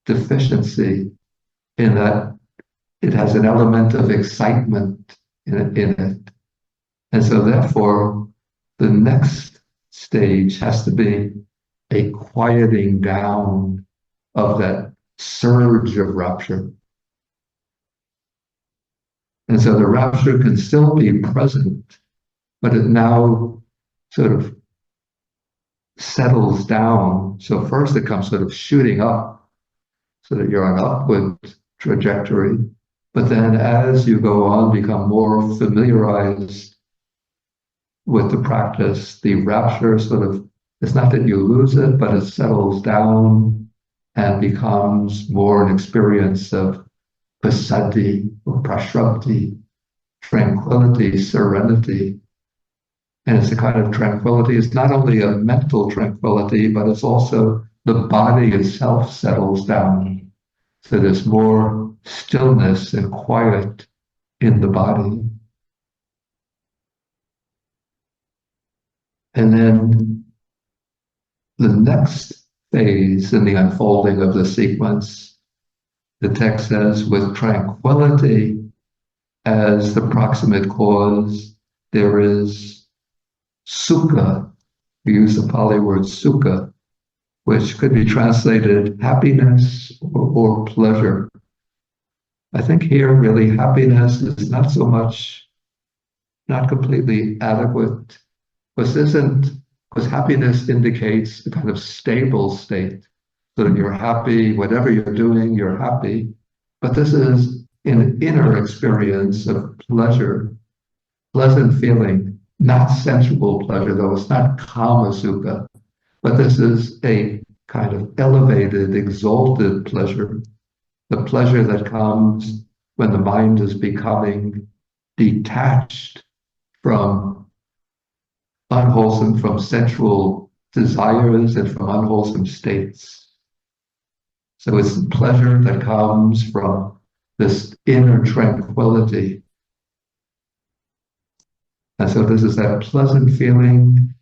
Speaker 2: deficiency, in that it has an element of excitement in it. And so therefore, the next stage has to be a quieting down of that surge of rapture. And so the rapture can still be present, but it now sort of settles down. So first it comes sort of shooting up, so that you're on an upward trajectory. But then as you go on, become more familiarized with the practice, the rapture sort of, it's not that you lose it, but it settles down and becomes more an experience of passaddhi or prashrabdhi, tranquility, serenity. And it's a kind of tranquility. It's not only a mental tranquility, but it's also the body itself settles down. So there's more stillness and quiet in the body. And then the next phase in the unfolding of the sequence, the text says, with tranquility as the proximate cause, there is sukha. We use the Pali word sukha, which could be translated happiness or pleasure. I think here really happiness is not so much, not completely adequate, because happiness indicates a kind of stable state, so that you're happy, whatever you're doing, you're happy. But this is an inner experience of pleasure, pleasant feeling, not sensual pleasure, though it's not kama sukha, but this is a kind of elevated, exalted pleasure, the pleasure that comes when the mind is becoming detached from unwholesome, from sensual desires and from unwholesome states. So it's the pleasure that comes from this inner tranquility. And so this is that pleasant feeling,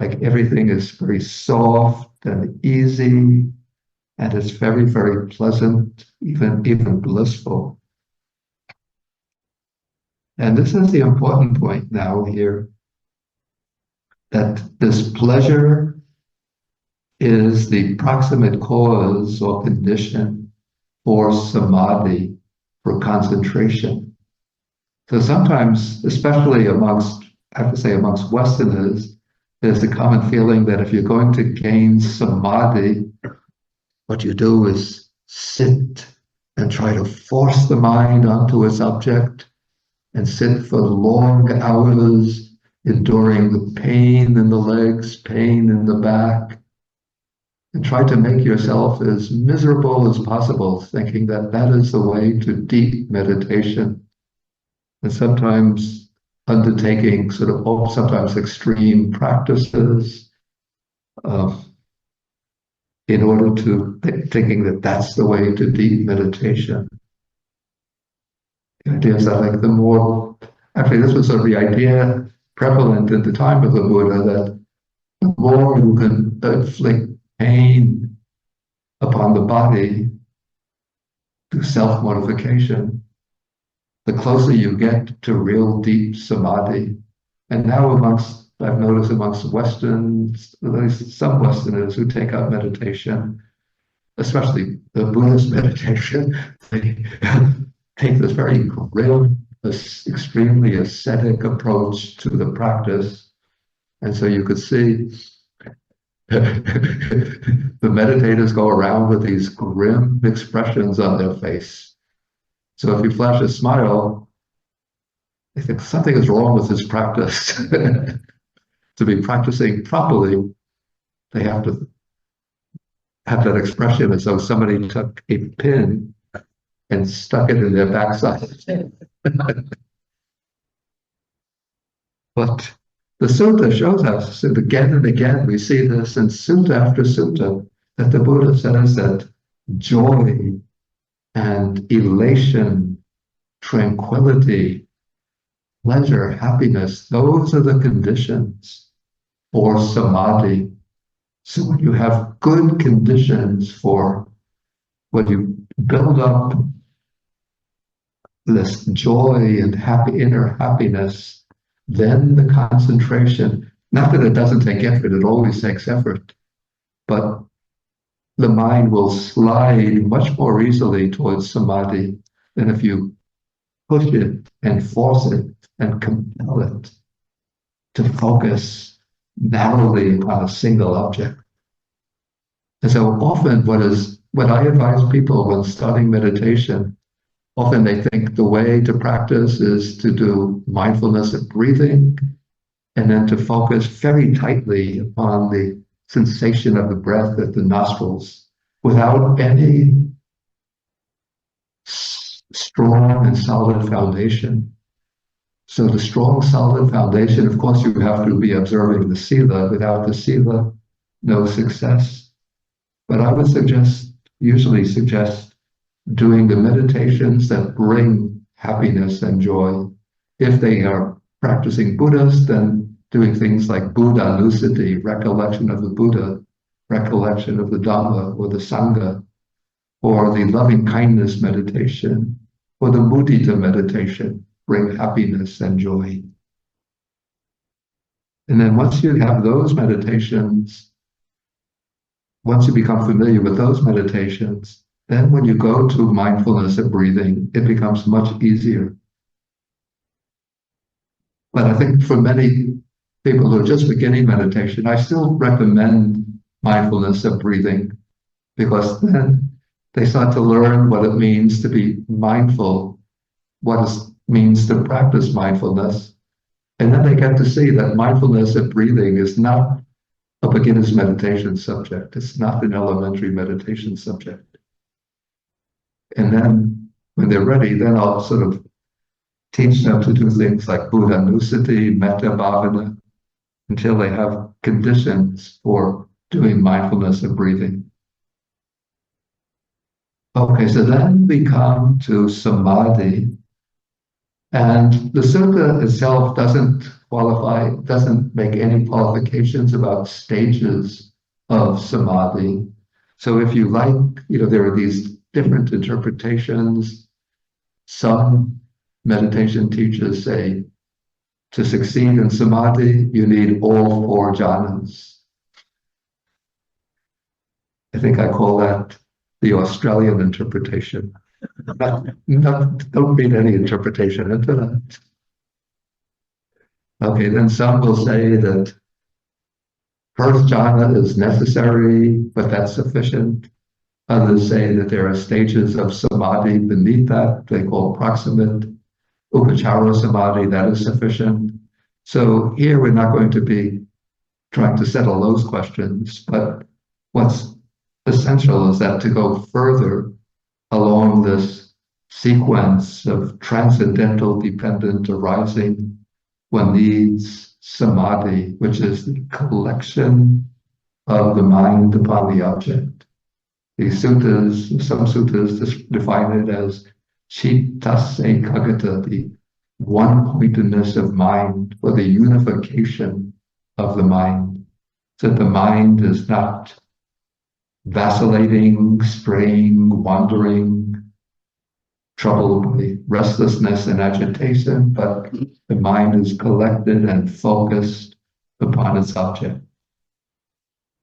Speaker 2: like everything is very soft and easy, and it's very, very pleasant, even blissful. And this is the important point now here, that this pleasure is the proximate cause or condition for samadhi, for concentration. So sometimes, especially amongst, I have to say amongst Westerners, there's a common feeling that if you're going to gain samadhi, what you do is sit and try to force the mind onto its object and sit for long hours, enduring the pain in the legs, pain in the back, and try to make yourself as miserable as possible, thinking that that is the way to deep meditation. And sometimes undertaking sort of sometimes extreme practices in order to thinking that that's the way to deep meditation. The idea is that like the more, actually this was sort of the idea prevalent at the time of the Buddha, that the more you can inflict pain upon the body through self-mortification, the closer you get to real deep samadhi. And now I've noticed amongst Westerns, at least some Westerners who take up meditation, especially the Buddhist meditation, they take this very grim, extremely ascetic approach to the practice. And so you could see the meditators go around with these grim expressions on their face. So if you flash a smile, they think something is wrong with this practice. To be practicing properly, they have to have that expression as though somebody took a pin and stuck it in their backside. But the sutta shows us that again and again, we see this in sutta after sutta, that the Buddha says that joy and elation, tranquility, pleasure, happiness, those are the conditions for samadhi. So when you have good conditions for, when you build up this joy and inner happiness, then the concentration, not that it doesn't take effort, it always takes effort, but the mind will slide much more easily towards samadhi than if you push it and force it and compel it to focus narrowly upon a single object. And so often what I advise people when starting meditation, often they think the way to practice is to do mindfulness and breathing, and then to focus very tightly upon the sensation of the breath at the nostrils without any strong and solid foundation. So the strong, solid foundation, of course, you have to be observing the sila. Without the sila, no success. But I would usually suggest doing the meditations that bring happiness and joy. If they are practicing Buddhist, then doing things like Buddha-nussati, recollection of the Buddha, recollection of the Dhamma or the Sangha, or the loving kindness meditation, or the mudita meditation, bring happiness and joy. And then once you have those meditations, once you become familiar with those meditations, then when you go to mindfulness and breathing, it becomes much easier. But I think for many people who are just beginning meditation, I still recommend mindfulness and breathing, because then they start to learn what it means to be mindful, what it means to practice mindfulness. And then they get to see that mindfulness and breathing is not a beginner's meditation subject. It's not an elementary meditation subject. And then when they're ready, then I'll sort of teach them to do things like Buddha-nussati, metta bhavana, until they have conditions for doing mindfulness and breathing. Okay, so then we come to samadhi. And the sutta itself doesn't make any qualifications about stages of samadhi. So if you like, there are these different interpretations. Some meditation teachers say to succeed in samadhi, you need all four jhanas. I think I call that the Australian interpretation. Don't read any interpretation into that. Okay, then some will say that first jhana is necessary, but that's sufficient. Others say that there are stages of samadhi beneath that, they call proximate. Upachara samadhi, that is sufficient. So here we're not going to be trying to settle those questions, but what's essential is that to go further along this sequence of transcendental dependent arising, one needs samadhi, which is the collection of the mind upon the object. These suttas, some suttas define it as chittas ekagata, the one-pointedness of mind, or the unification of the mind, so that the mind is not vacillating, straying, wandering, troubled by restlessness and agitation, but the mind is collected and focused upon its object.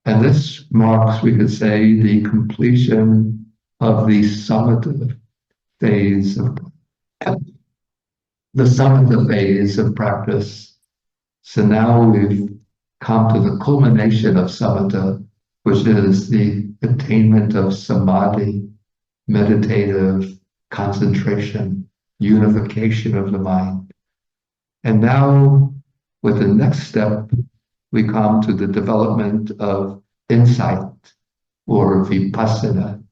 Speaker 2: And this marks, we could say, the completion of the summative phase of practice. So now we've come to the culmination of samatha, which is the attainment of samadhi, meditative concentration, unification of the mind. And now, with the next step, we come to the development of insight, or vipassana,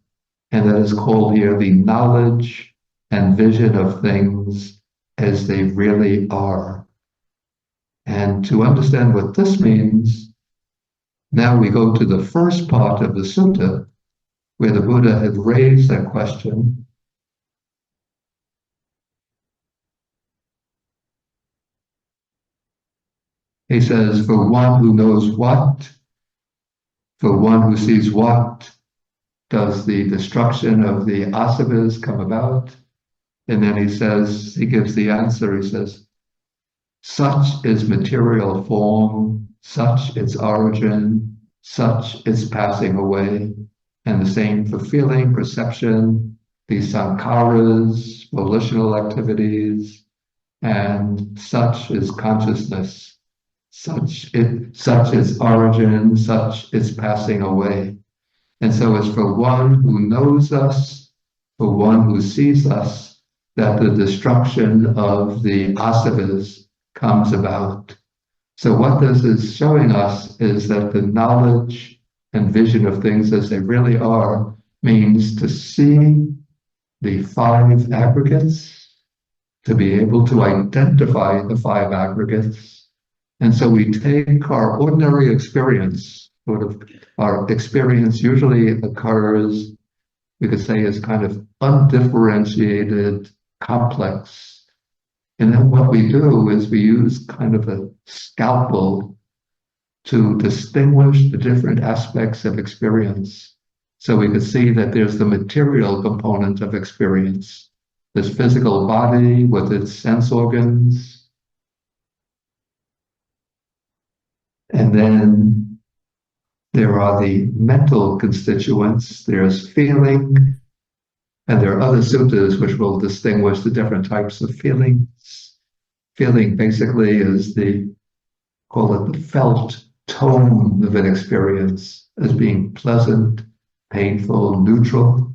Speaker 2: and that is called here the knowledge and vision of things as they really are. And to understand what this means, now we go to the first part of the sutta, where the Buddha had raised that question. He says, for one who knows what, for one who sees what, does the destruction of the asavas come about? And then he says, he gives the answer, he says, such is material form, such its origin, such its passing away. And the same for feeling, perception, the sankharas, volitional activities, and such is consciousness. Such its origin, such its passing away. And so it's for one who knows us, for one who sees us, that the destruction of the asavas comes about. So what this is showing us is that the knowledge and vision of things as they really are means to see the five aggregates, to be able to identify the five aggregates. And so we take our ordinary experience, sort of our experience usually occurs, we could say, as kind of undifferentiated, complex. And then what we do is we use kind of a scalpel to distinguish the different aspects of experience. So we could see that there's the material component of experience, this physical body with its sense organs. And then there are the mental constituents, there's feeling, and there are other suttas which will distinguish the different types of feelings. Feeling basically is call it the felt tone of an experience as being pleasant, painful, neutral,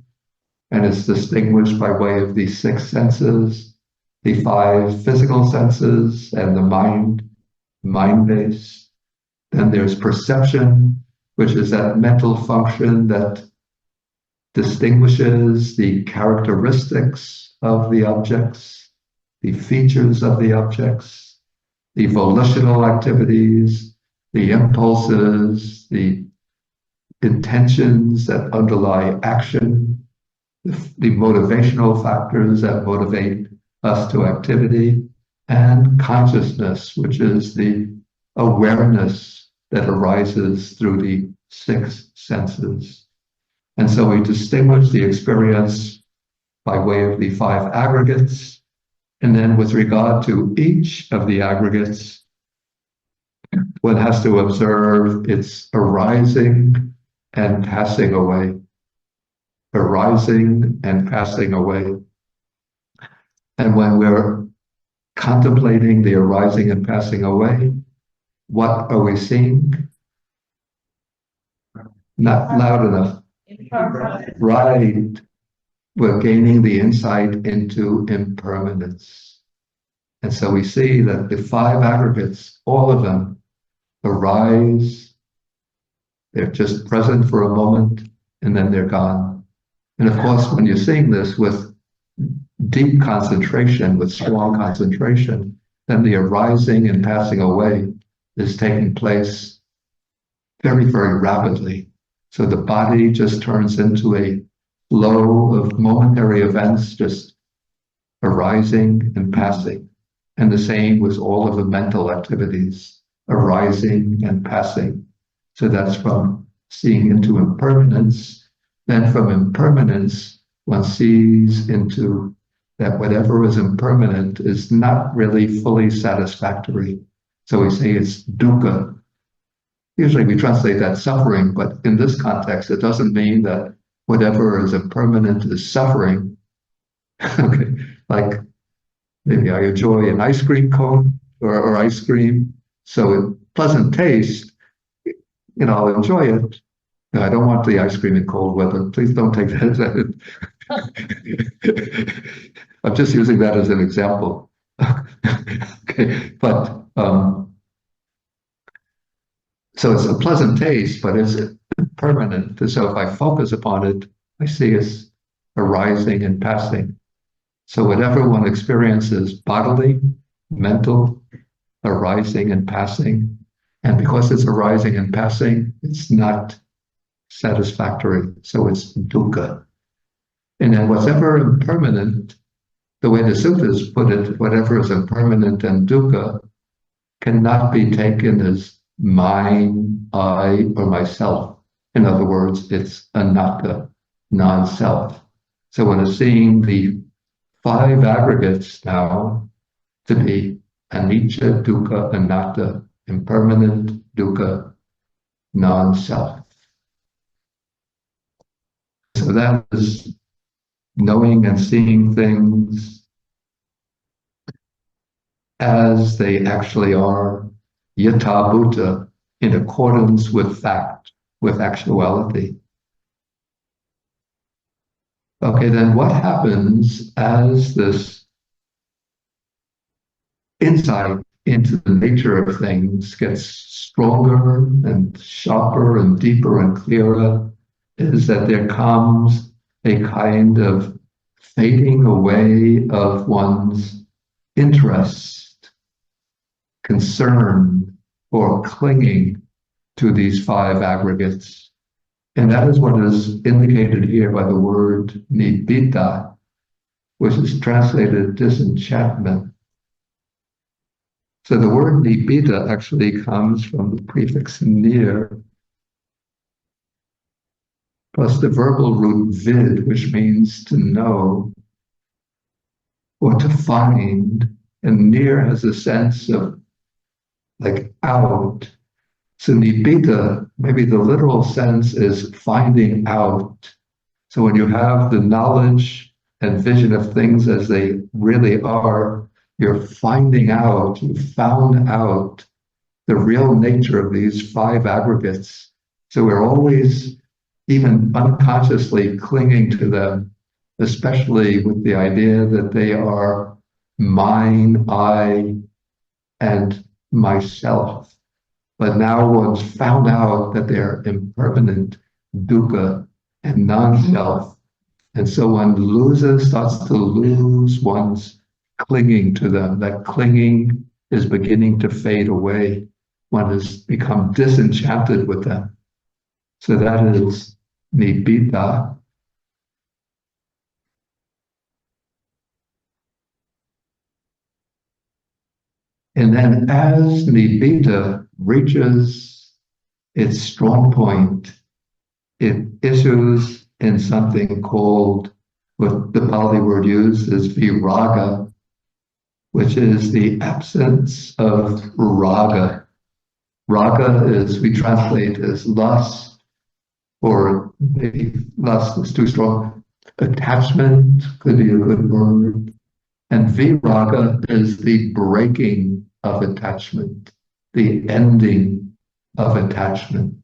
Speaker 2: and it's distinguished by way of the six senses, the five physical senses, and the mind-based. Then there's perception, which is that mental function that distinguishes the characteristics of the objects, the features of the objects, the volitional activities, the impulses, the intentions that underlie action, the motivational factors that motivate us to activity, and consciousness, which is the awareness that arises through the six senses. And so we distinguish the experience by way of the five aggregates, and then with regard to each of the aggregates, one has to observe its arising and passing away, arising and passing away. And when we're contemplating the arising and passing away, what are we seeing? Not loud enough. Right. We're gaining the insight into impermanence. And so we see that the five aggregates, all of them, arise, they're just present for a moment, and then they're gone. And of course, when you're seeing this with deep concentration, with strong concentration, then the arising and passing away is taking place very, very rapidly. So the body just turns into a flow of momentary events, just arising and passing. And the same with all of the mental activities, arising and passing. So that's from seeing into impermanence. Then from impermanence, one sees into that whatever is impermanent is not really fully satisfactory. So we say it's dukkha. Usually we translate that suffering, but in this context, it doesn't mean that whatever is impermanent is suffering. Okay, like maybe I enjoy an ice cream cone or ice cream, so it pleasant taste, I'll enjoy it. No, I don't want the ice cream in cold weather. Please don't take that. I'm just using that as an example. Okay, but so it's a pleasant taste, but it's permanent. So if I focus upon it, I see it's arising and passing. So whatever one experiences bodily, mental, arising and passing, and because it's arising and passing, it's not satisfactory. So it's dukkha. And then whatever impermanent, the way the sutras put it, whatever is impermanent and dukkha cannot be taken as mine, I, or myself. In other words, it's anatta, non-self. So when I'm seeing the 5 aggregates now to be anicca, dukkha, anatta, impermanent, dukkha, non-self. So that is knowing and seeing things as they actually are, yatha bhuta, in accordance with fact, with actuality. Okay, then what happens as this insight into the nature of things gets stronger and sharper and deeper and clearer is that there comes a kind of fading away of one's interest, concern, or clinging to these 5 aggregates. And that is what is indicated here by the word nibbita, which is translated disenchantment. So the word nibbita actually comes from the prefix nir, plus the verbal root vid, which means to know or to find. And nir has a sense of like out. So nibbita, maybe the literal sense is finding out. So when you have the knowledge and vision of things as they really are, you're finding out, you found out the real nature of these 5 aggregates. So we're always, even unconsciously, clinging to them, especially with the idea that they are mine, I, and myself. But now one's found out that they're impermanent, dukkha, and non-self. And so one starts to lose one's clinging to them. That clinging is beginning to fade away. One has become disenchanted with them. So that is nibbita. And then as nibbita reaches its strong point, it issues in something called, what the Pali word used is viraga, which is the absence of raga. Raga is, we translate as lust, or maybe lust is too strong. Attachment could be a good word. And viraga is the breaking of attachment, the ending of attachment.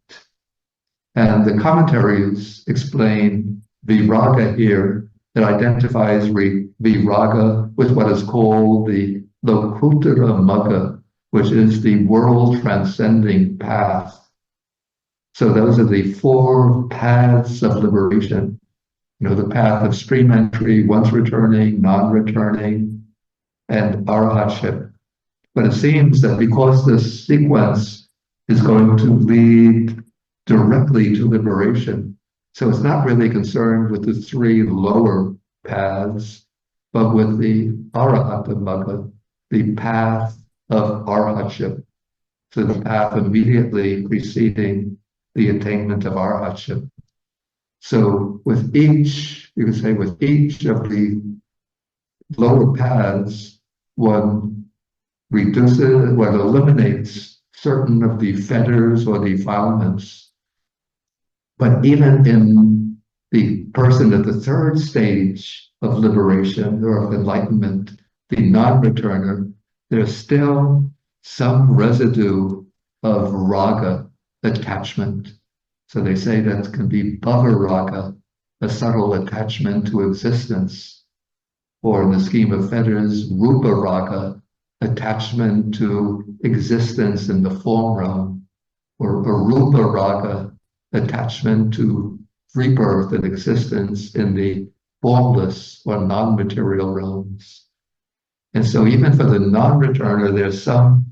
Speaker 2: And the commentaries explain viraga here that identifies viraga with what is called the Lokuttara Magga, which is the world transcending path. So those are the four paths of liberation. You know, the path of stream entry, once returning, non-returning, and arhatship. But it seems that because this sequence is going to lead directly to liberation, so it's not really concerned with the three lower paths, but with the arahata magga, the path of arhatship. So the path immediately preceding the attainment of arhatship. So with each, you could say with each of the lower paths, one reduces, one eliminates certain of the fetters or defilements. But even in the person at the third stage of liberation or of enlightenment, the non-returner, there's still some residue of raga attachment. So they say that can be bhava raga, a subtle attachment to existence, or in the scheme of fetters, rupa raga, attachment to existence in the form realm, or arupa raga, attachment to rebirth and existence in the formless or non-material realms. And so even for the non-returner, there's some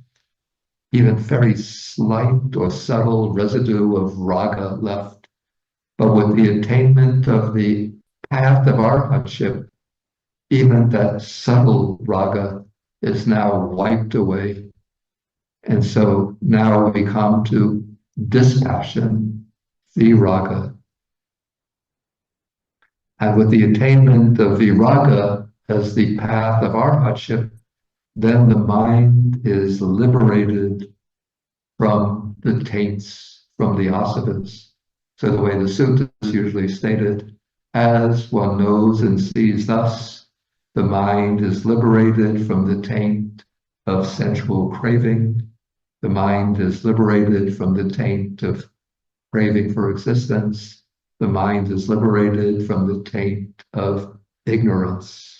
Speaker 2: even very slight or subtle residue of raga left. But with the attainment of the path of arhatship, even that subtle raga is now wiped away. And so now we come to dispassion, viraga. And with the attainment of viraga as the path of arhatship, then the mind is liberated from the taints, from the asavas. So the way the sutta is usually stated, as one knows and sees thus, the mind is liberated from the taint of sensual craving. The mind is liberated from the taint of craving for existence. The mind is liberated from the taint of ignorance.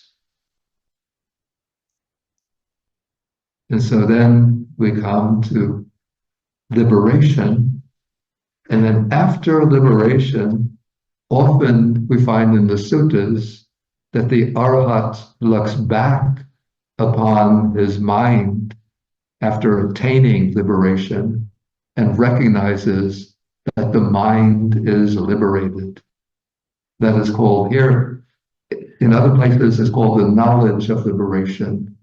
Speaker 2: And so then we come to liberation. And then after liberation, often we find in the suttas that the arhat looks back upon his mind after attaining liberation and recognizes that the mind is liberated. That is called here, in other places, it's called the knowledge of liberation,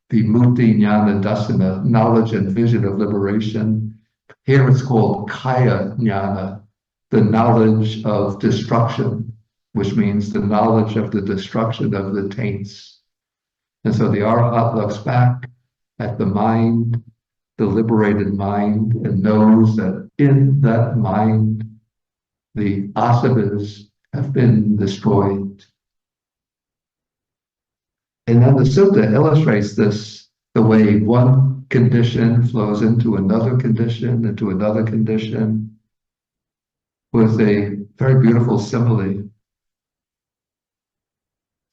Speaker 2: the mutti jnana dasana, knowledge and vision of liberation. Here it's called kaya jnana, the knowledge of destruction, which means the knowledge of the destruction of the taints. And so the arhat looks back at the mind, the liberated mind, and knows that in that mind, the asavas have been destroyed. And then the sutta illustrates this, the way one condition flows into another condition, with a very beautiful simile.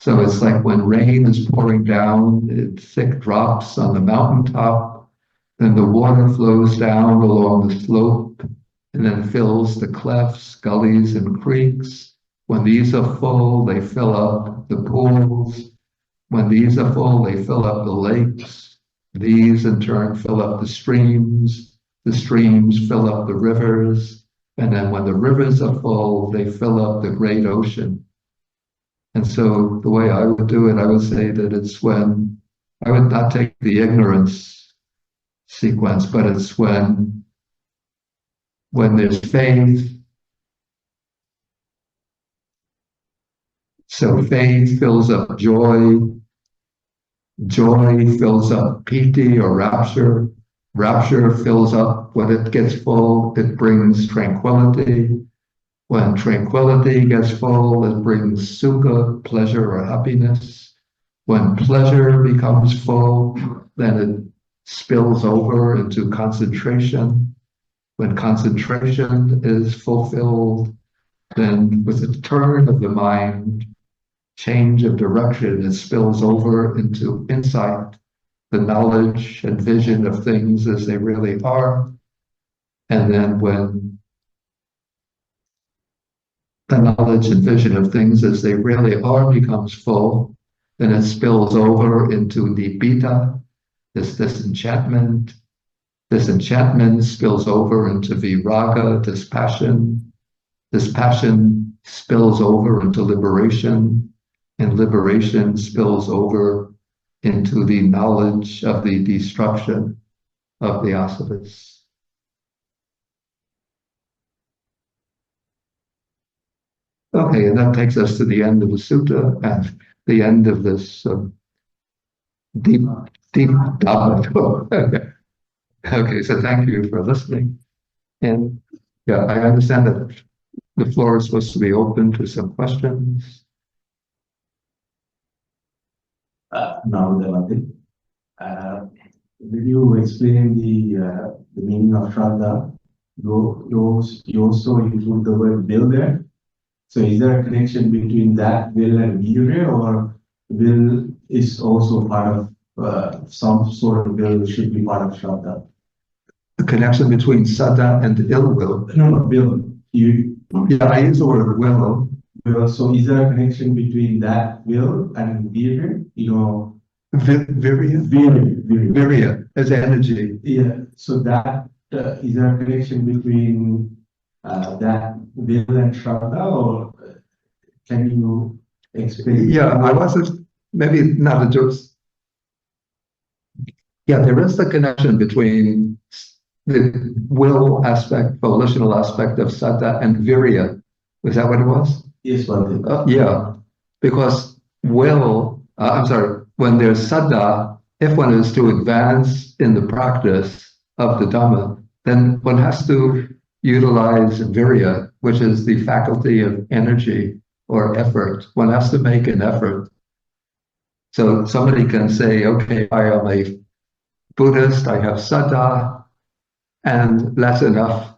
Speaker 2: So it's like when rain is pouring down in thick drops on the mountaintop, then the water flows down along the slope and then fills the clefts, gullies, and creeks. When these are full, they fill up the pools. When these are full, they fill up the lakes. These in turn fill up the streams. The streams fill up the rivers. And then when the rivers are full, they fill up the great ocean. And so the way I would do it, I would say that it's when, I would not take the ignorance sequence, but it's when there's faith. So faith fills up joy. Joy fills up piti or rapture. Rapture fills up, when it gets full, it brings tranquility. When tranquility gets full, it brings sukha, pleasure or happiness. When pleasure becomes full, then it spills over into concentration. When concentration is fulfilled, then with the turn of the mind, change of direction, it spills over into insight, the knowledge and vision of things as they really are. And then when the knowledge and vision of things as they really are becomes full, then it spills over into nibbida, this disenchantment. Disenchantment spills over into viraga, dispassion. Dispassion spills over into liberation, and liberation spills over into the knowledge of the destruction of the asavas. Okay, and that takes us to the end of the sutta and the end of this deep, deep Dhamma. Okay. Okay, so thank you for listening. And yeah, I understand that the floor is supposed to be open to some questions.
Speaker 1: Now, will you explain the meaning of Shraddha? You also include the word will there. So is there a connection between that will and virya, or will is also part of some sort of will should be part of Shraddha?
Speaker 2: The connection between saddha and ill will.
Speaker 1: No, will.
Speaker 2: Yeah, I use the word will.
Speaker 1: So is there a connection between that will and virya?
Speaker 2: Virya? Virya as energy.
Speaker 1: Yeah. So that is there a connection between that will and Shraddha, or can you explain?
Speaker 2: Yeah, I wasn't, maybe not a joke. Yeah, there is the connection between the will aspect, volitional aspect of saddha and virya. Was that what it was?
Speaker 1: Yes, Bhante.
Speaker 2: Yeah, because when there's saddha, if one is to advance in the practice of the Dhamma, then one has to utilize virya, which is the faculty of energy or effort. One has to make an effort. So somebody can say, okay, I am a Buddhist, I have saddha, and that's enough.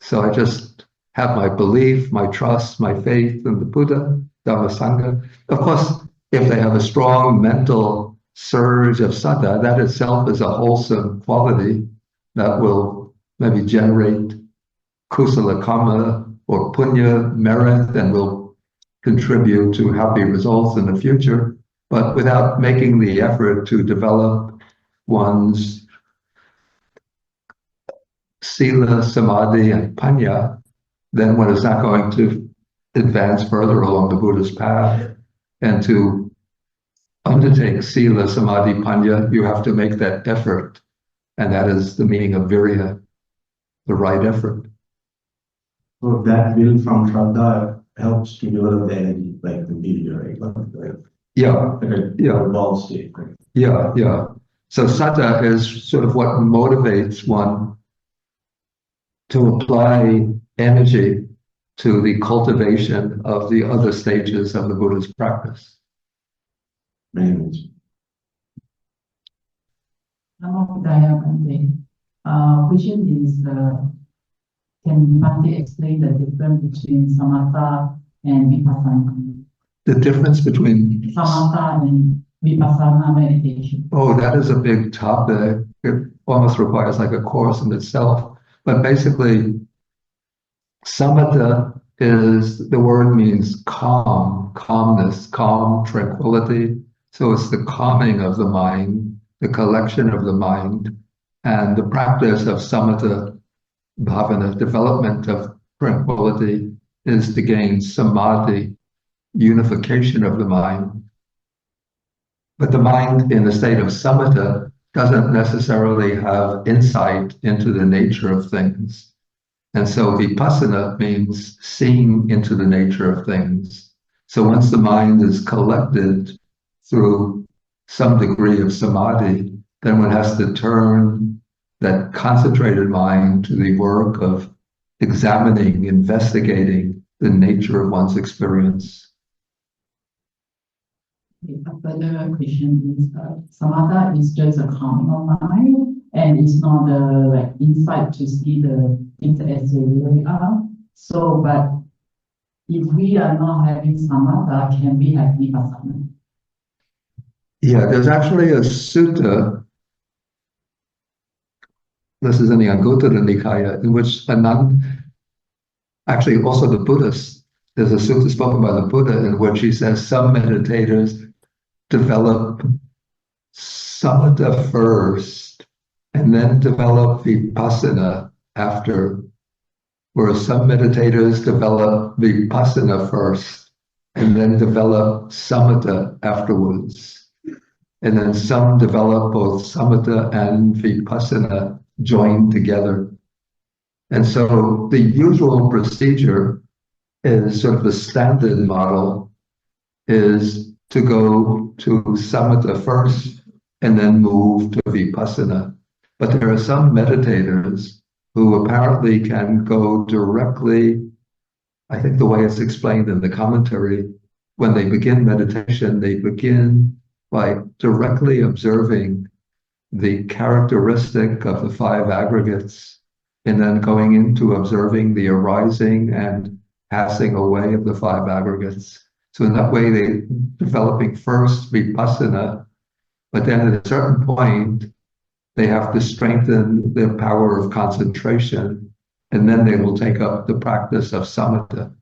Speaker 2: So I just have my belief, my trust, my faith in the Buddha, Dhamma, Sangha. Of course, if they have a strong mental surge of saddha, that itself is a wholesome quality that will maybe generate kusala karma or punya merit and will contribute to happy results in the future. But without making the effort to develop one's sila, samadhi, and panya, then one is not going to advance further along the Buddhist path. And to undertake sila, samadhi, panya, you have to make that effort. And that is the meaning of virya, the right effort.
Speaker 1: So that will from Shraddha helps to develop the energy, like the virya, right?
Speaker 2: Yeah, yeah.
Speaker 1: Ball state, right?
Speaker 2: Yeah, yeah. So saddha is sort of what motivates one to apply energy to the cultivation of the other stages of the Buddha's practice.
Speaker 1: Manage.
Speaker 3: Question is, can Bhante explain the difference between samatha and vipassana?
Speaker 2: The difference between
Speaker 3: Samatha and vipassana meditation.
Speaker 2: Oh, that is a big topic. It almost requires like a course in itself. But basically, samatha is, the word means calm, calmness, calm, tranquility. So it's the calming of the mind, the collection of the mind, and the practice of samatha bhavana, development of tranquility, is to gain samadhi, unification of the mind. But the mind in the state of samatha doesn't necessarily have insight into the nature of things. And so vipassana means seeing into the nature of things. So once the mind is collected through some degree of samadhi, then one has to turn that concentrated mind to the work of examining, investigating the nature of one's experience.
Speaker 3: A further question is, samatha is just a calming of mind, and it's not like insight to see the things as they really are. So, but if we are not having samatha, can we have vipassana?
Speaker 2: Yeah, there's actually a sutta, this is in the Anguttara Nikaya, in which actually also the Buddhists there's a sutta spoken by the Buddha in which he says some meditators develop samatha first and then develop vipassana after, whereas some meditators develop vipassana first and then develop samatha afterwards. And then some develop both samatha and vipassana joined together. And so the usual procedure is sort of the standard model is to go to samatha first and then move to vipassana. But there are some meditators who apparently can go directly, I think the way it's explained in the commentary, when they begin meditation, they begin by directly observing the characteristic of the five aggregates and then going into observing the arising and passing away of the five aggregates. So in that way, they're developing first vipassana, but then at a certain point, they have to strengthen their power of concentration, and then they will take up the practice of samatha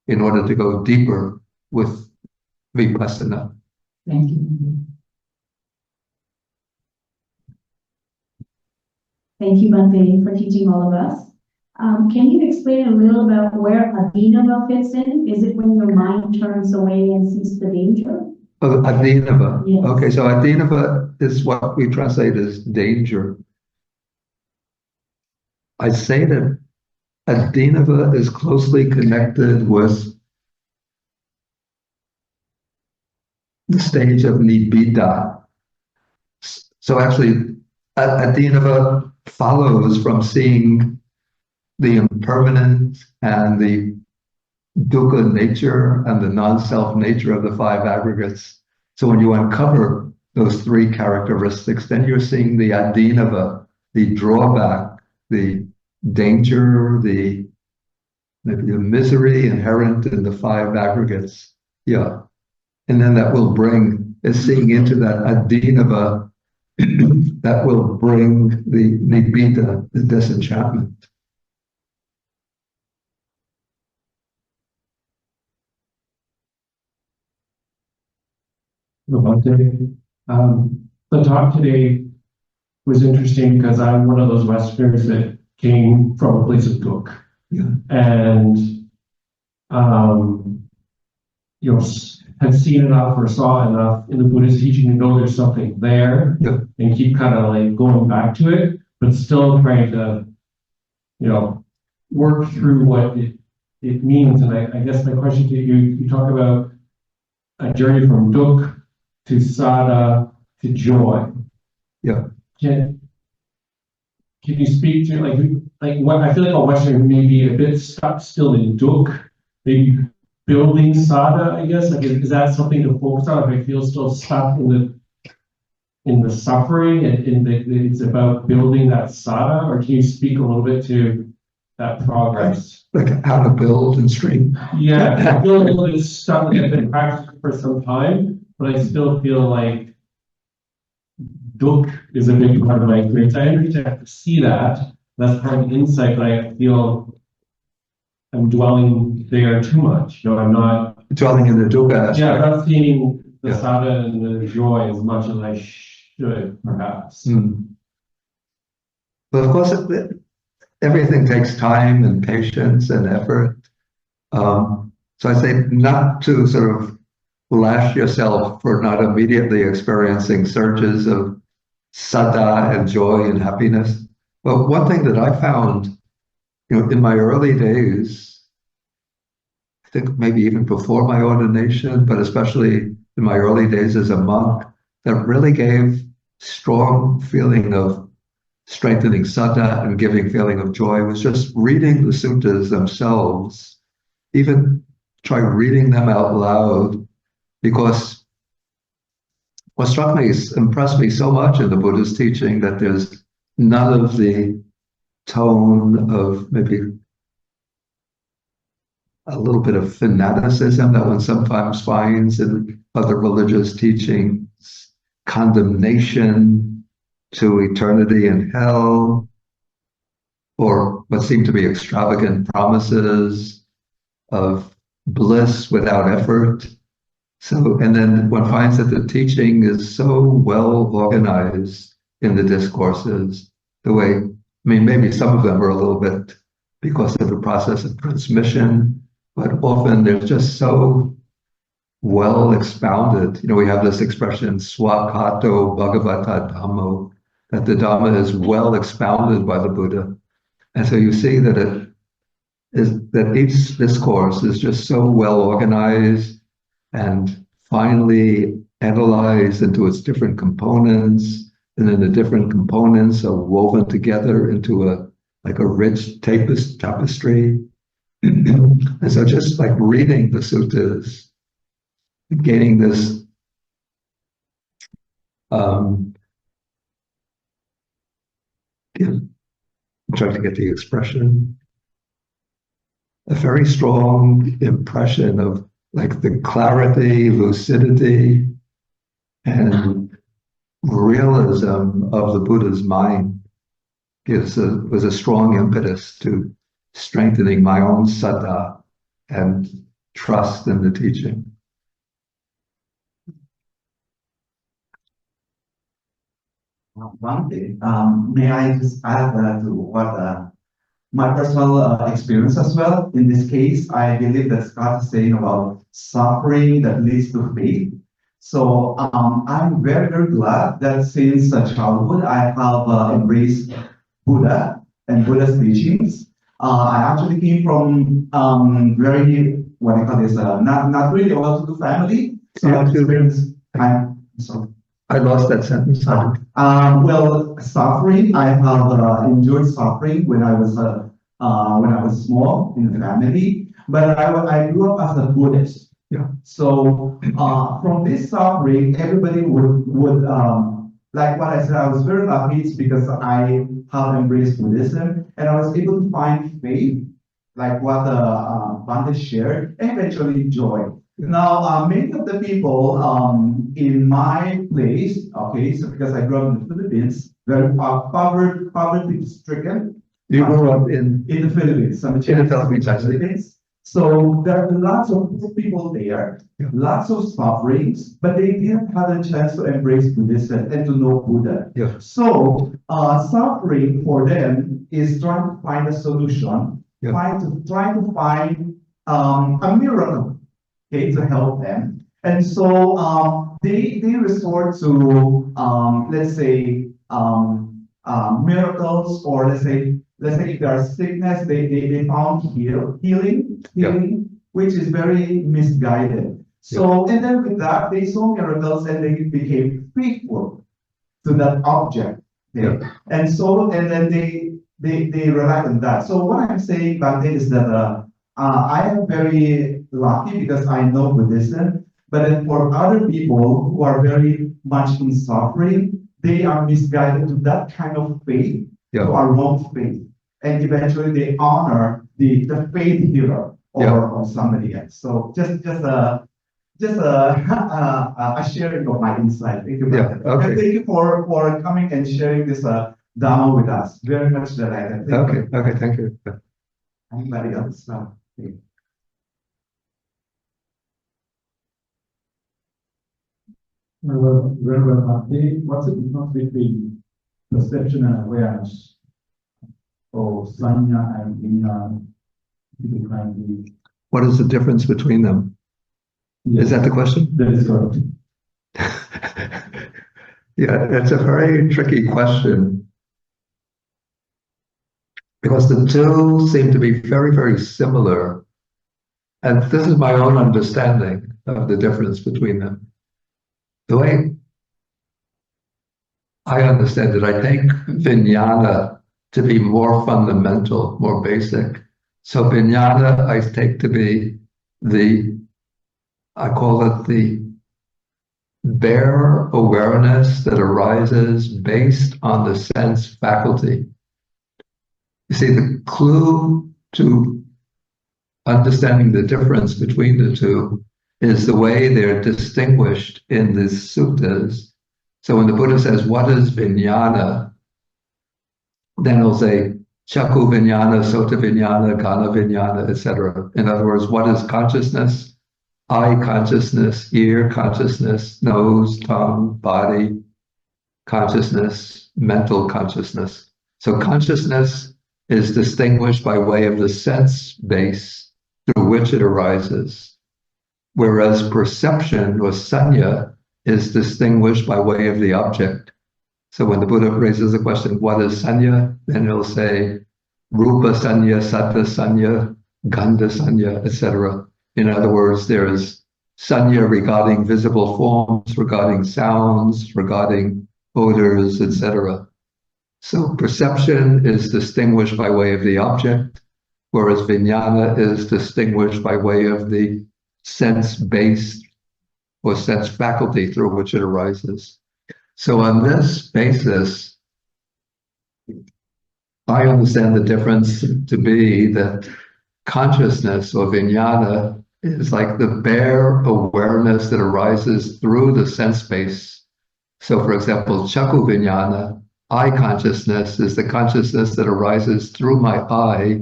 Speaker 2: in order to go deeper with vipassana.
Speaker 3: Thank you.
Speaker 4: Thank you, Bhante, for teaching all of us. Can you explain a little about where Adhinava fits in? Is it when your mind turns away and sees the danger?
Speaker 2: Oh, Adhinava.
Speaker 4: Yes.
Speaker 2: Okay, so Adhinava is what we translate as danger. I say that Adhinava is closely connected with the stage of Nibbida. So actually, Adhinava follows from seeing the impermanent and the dukkha nature and the non-self nature of the five aggregates. So when you uncover those three characteristics, then you're seeing the Adhinava, the drawback, the danger, maybe the misery inherent in the five aggregates. Yeah. And then that will bring, is seeing into that Adhinava, that will bring the Nibbida, the disenchantment.
Speaker 5: The talk today was interesting because I'm one of those Westerners that came from a place of dukkha.
Speaker 2: Yeah.
Speaker 5: And, had seen enough or saw enough in the Buddhist teaching to know there's something there.
Speaker 2: Yeah.
Speaker 5: And keep kind of like going back to it, but still trying to, work through what it means. And I guess my question to you talk about a journey from dukkha to sada to joy.
Speaker 2: Yeah.
Speaker 5: Can you speak to like what I feel like a Western may be a bit stuck still in dukkha, maybe building sada, I guess. Like is that something to focus on? If I feel still stuck in the suffering and it's about building that sada, or can you speak a little bit to that progress?
Speaker 2: Like how to build and strengthen.
Speaker 5: Yeah, I feel a little bit stuck. I've been practicing for some time, but I still feel like dukkha is a big part of my experience. I understand I have to see that. That's part of the insight, but I feel I'm dwelling there too much. I'm not
Speaker 2: Dwelling in the dukkha aspect.
Speaker 5: I'm not seeing the
Speaker 2: Yeah.
Speaker 5: sada and the joy as much as I should, perhaps.
Speaker 2: But of course, everything takes time and patience and effort. So I say not to sort of lash yourself for not immediately experiencing surges of sada and joy and happiness. But one thing that I found, in my early days, I think maybe even before my ordination, but especially in my early days as a monk, that really gave strong feeling of strengthening sada and giving feeling of joy was just reading the suttas themselves. Even try reading them out loud, because what struck me, impressed me so much in the Buddha's teaching that there's none of the tone of maybe a little bit of fanaticism that one sometimes finds in other religious teachings, condemnation to eternity in hell, or what seem to be extravagant promises of bliss without effort. So, and then one finds that the teaching is so well organized in the discourses, the way, I mean, maybe some of them are a little bit because of the process of transmission, but often they're just so well expounded. You know, we have this expression, swakato bhagavata dhammo, that the Dhamma is well expounded by the Buddha. And so you see that that each discourse is just so well organized and finely analyzed into its different components, and then the different components are woven together into a rich tapestry. And so just like reading the suttas, gaining this I'm trying to get the expression, a very strong impression of like the clarity, lucidity, and realism of the Buddha's mind was a strong impetus to strengthening my own saddha and trust in the teaching.
Speaker 1: One thing, may I just add to what my personal experience as well. In this case, I believe that Scott is saying about suffering that leads to faith. So I'm very, very glad that since childhood, I have embraced Buddha and Buddha's teachings. I actually came from very, what do you call this, not really a well-to-do family. So I've experienced, I'm sorry.
Speaker 2: I lost that sentence.
Speaker 1: Well, suffering. I have endured suffering when I was small in the family, but I grew up as a Buddhist.
Speaker 2: Yeah.
Speaker 1: So from this suffering, everybody would like what I said. I was very lucky. It's because I have embraced Buddhism and I was able to find faith, like what Bhante shared, and eventually joy. Now, many of the people in my place, okay, so because I grew up in the Philippines, very poverty-stricken.
Speaker 2: You grew up in
Speaker 1: the Philippines,
Speaker 2: in the Philippines, actually.
Speaker 1: So there are lots of poor people there,
Speaker 2: Yeah.
Speaker 1: lots of sufferings, but they didn't have a chance to embrace Buddhism and to know Buddha.
Speaker 2: Yeah.
Speaker 1: So suffering for them is trying to find a solution,
Speaker 2: Yeah.
Speaker 1: trying to find a miracle. Okay, to help them. And so they resort to let's say miracles, or let's say if there are sickness, they found healing, which is very misguided. So and then with that they saw miracles and they became faithful to that object. Okay? And so and then they relied on that. So what I'm saying back then is that I am very lucky because I know Buddhism, but then for other people who are very much in suffering, they are misguided to that kind of faith, to a wrong faith. And eventually they honor the faith healer or somebody else. So just a sharing of my insight. Thank you.
Speaker 2: Okay.
Speaker 1: And thank you for coming and sharing this Dhamma with us. Very much delighted.
Speaker 2: Okay, thank you.
Speaker 1: Anybody else?
Speaker 5: What's the difference between perception and awareness, or sanya and vijnana?
Speaker 2: What is the difference between them? Is that the question?
Speaker 5: That is correct.
Speaker 2: Yeah, it's a very tricky question, because the two seem to be very, very similar. And this is my own understanding of the difference between them. The way I understand it, I take vijnana to be more fundamental, more basic. So vijnana I take to be I call it the bare awareness that arises based on the sense faculty. You see, the clue to understanding the difference between the two is the way they're distinguished in the suttas. So when the Buddha says, what is vijnana? Then he'll say, Chaku Vijnana, Sota Vijnana, Gana Vijnana, etc. In other words, what is consciousness? Eye consciousness, ear consciousness, nose, tongue, body consciousness, mental consciousness. So consciousness is distinguished by way of the sense base through which it arises, whereas perception or sanya is distinguished by way of the object. So when the Buddha raises the question, what is sanya? Then he'll say, rupa sanya, sattva sanya, gandha sanya, etc. In other words, there is sanya regarding visible forms, regarding sounds, regarding odors, etc. So perception is distinguished by way of the object, whereas vijnana is distinguished by way of the sense-based or sense faculty through which it arises. So on this basis, I understand the difference to be that consciousness or vijnana is like the bare awareness that arises through the sense base. So for example, chaku vijnana, eye consciousness, is the consciousness that arises through my eye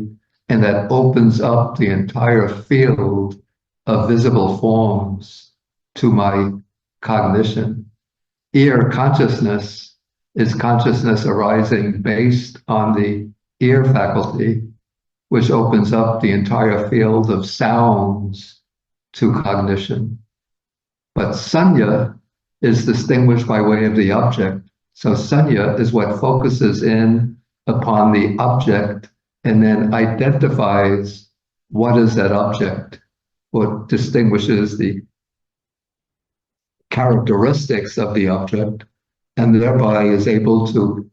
Speaker 2: and that opens up the entire field of visible forms to my cognition. Ear consciousness is consciousness arising based on the ear faculty, which opens up the entire field of sounds to cognition. But sanya is distinguished by way of the object. So sanya is what focuses in upon the object and then identifies what is that object, what distinguishes the characteristics of the object, and thereby is able to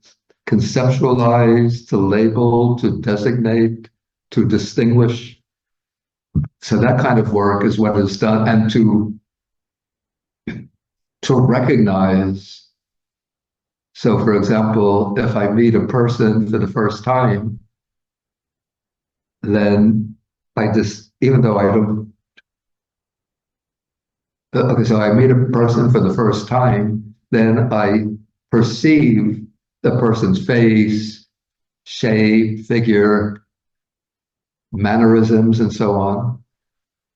Speaker 2: conceptualize, to label, to designate, to distinguish. So that kind of work is what is done, and to recognize. So for example, if I meet a person for the first time, then I just, even though I don't, okay, so I meet a person for the first time, then I perceive the person's face, shape, figure, mannerisms, and so on.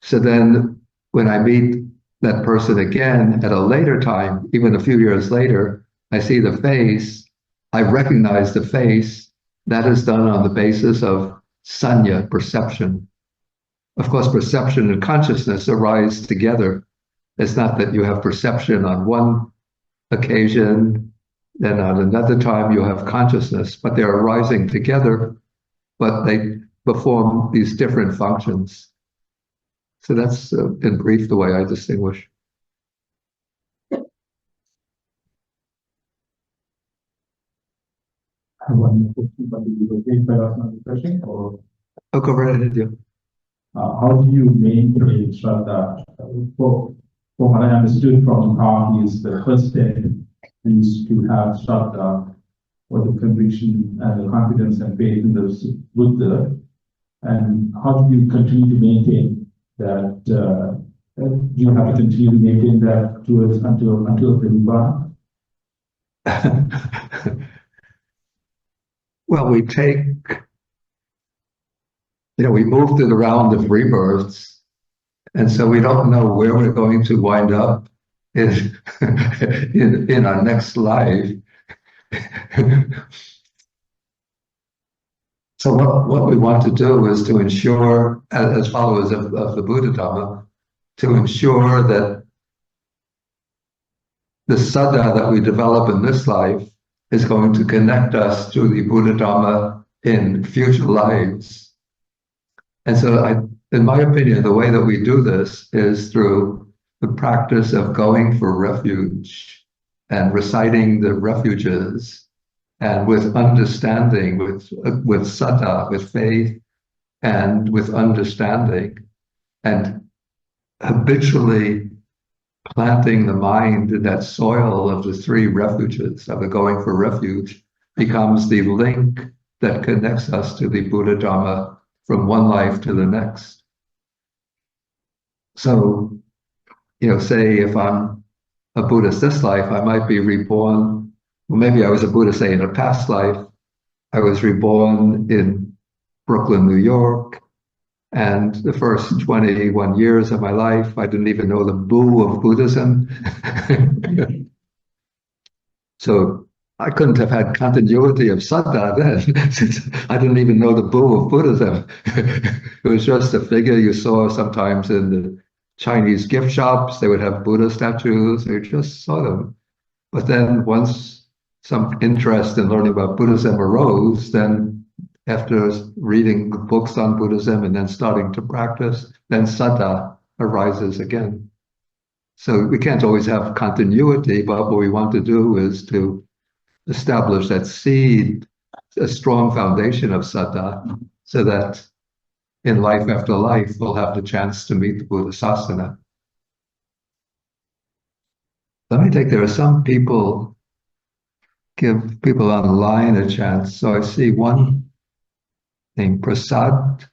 Speaker 2: So then when I meet that person again at a later time, even a few years later, I see the face, I recognize the face. That is done on the basis of sanya, perception. Of course, perception and consciousness arise together. It's not that you have perception on one occasion, then on another time you have consciousness, but they're arising together, but they perform these different functions. So that's, in brief, the way I distinguish.
Speaker 5: I have one more question, but is it okay if I ask another question? Or
Speaker 2: Oh, go right ahead, yeah.
Speaker 5: how do you maintain Shraddha? For what I understood from the talk is the first step is to have Shraddha, or the conviction and the confidence and faith in the Buddha. And how do you continue to maintain that? You have to continue to maintain that towards until the Nibbana.
Speaker 2: Well, we take, we move through the round of rebirths, and so we don't know where we're going to wind up in in our next life. So what we want to do is to ensure, as followers of the Buddha Dhamma, to ensure that the saddha that we develop in this life is going to connect us to the Buddha Dhamma in future lives. And so in my opinion, the way that we do this is through the practice of going for refuge and reciting the refuges, and with understanding, with saddha, with faith, and with understanding, and habitually planting the mind in that soil of the three refuges, of the going for refuge, becomes the link that connects us to the Buddha Dhamma from one life to the next. So, say if I'm a Buddhist this life, I might be reborn. Well, maybe I was a Buddha, say, in a past life, I was reborn in Brooklyn, New York, and the first 21 years of my life, I didn't even know the boo of Buddhism. So I couldn't have had continuity of saddha then, since I didn't even know the boo of Buddhism. It was just a figure you saw sometimes in the Chinese gift shops. They would have Buddha statues. You just saw them. But then once some interest in learning about Buddhism arose, then after reading books on Buddhism and then starting to practice, then saddha arises again. So we can't always have continuity, but what we want to do is to establish that seed, a strong foundation of saddha, so that in life after life, we'll have the chance to meet the Buddha-sasana. Let me take, there are some people, give people online a chance. So I see one named Prasad.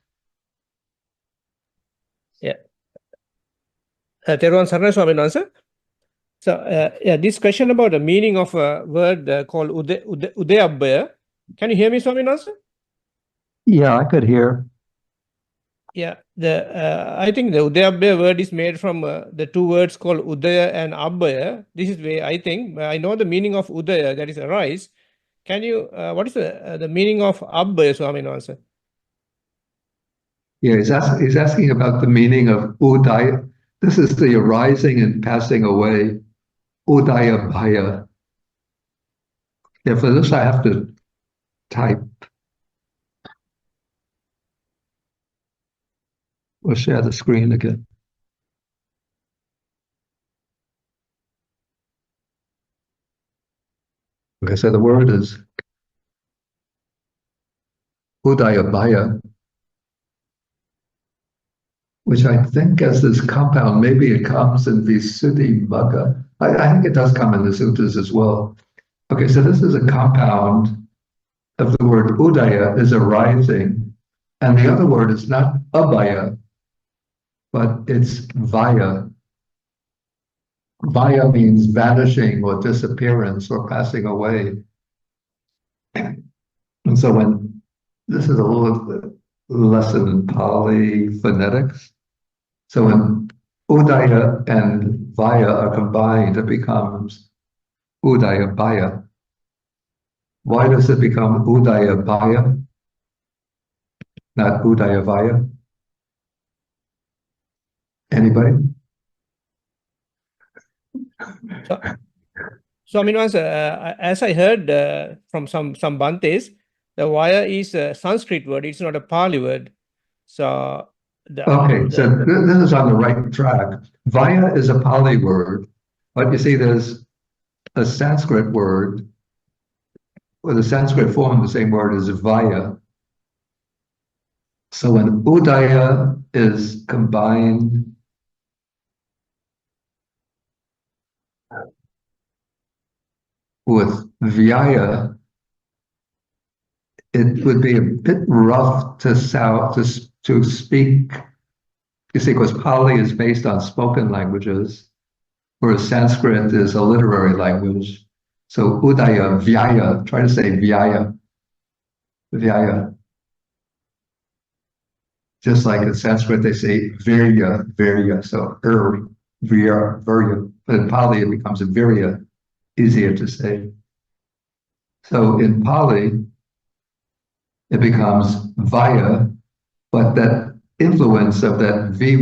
Speaker 6: Teruwan Sarana Swamin Wahanse. So, this question about the meaning of a word called Udayabbaya. Can you hear me, Swamin Wahanse?
Speaker 2: Yeah, I could hear.
Speaker 6: Yeah, I think the Udayabbaya word is made from the two words called Udaya and Abbaya. This is where I think, I know the meaning of Udaya, that is arise. Can you, what is the meaning of Abbaya, Swamin Wahanse?
Speaker 2: Yeah, he's asking about the meaning of Udaya. This is the arising and passing away, Udaya Bhaya. Yeah, for this I have to type. We'll share the screen again. Okay, so the word is Udaya Bhaya, which I think as this compound, maybe it comes in Visuddhimagga. I think it does come in the sutras as well. Okay, so this is a compound of the word Udaya is arising, and the other word is not Abhaya, but it's Vaya. Vaya means vanishing or disappearance or passing away. And so when, this is a little lesson in Pali phonetics. So when Udaya and Vaya are combined, it becomes Udaya Bhaya. Why does it become Udaya Bhaya, not Udaya Vaya? Anybody?
Speaker 6: So I mean, as I heard from some Bantes, the Vaya is a Sanskrit word, it's not a Pali word. So
Speaker 2: Okay, so this is on the right track. Vaya is a Pali word, but you see there's a Sanskrit word, or the Sanskrit form of the same word is Vaya. So when Udaya is combined with Vyaya, it would be a bit rough to speak. You see, because Pali is based on spoken languages, whereas Sanskrit is a literary language. So Udaya, Vyaya, try to say Vyaya, Vyaya. Just like in Sanskrit, they say Virya, Virya, so Virya, Virya. But in Pali, it becomes Virya, easier to say. So in Pali, it becomes Vaya, but that influence of that Vy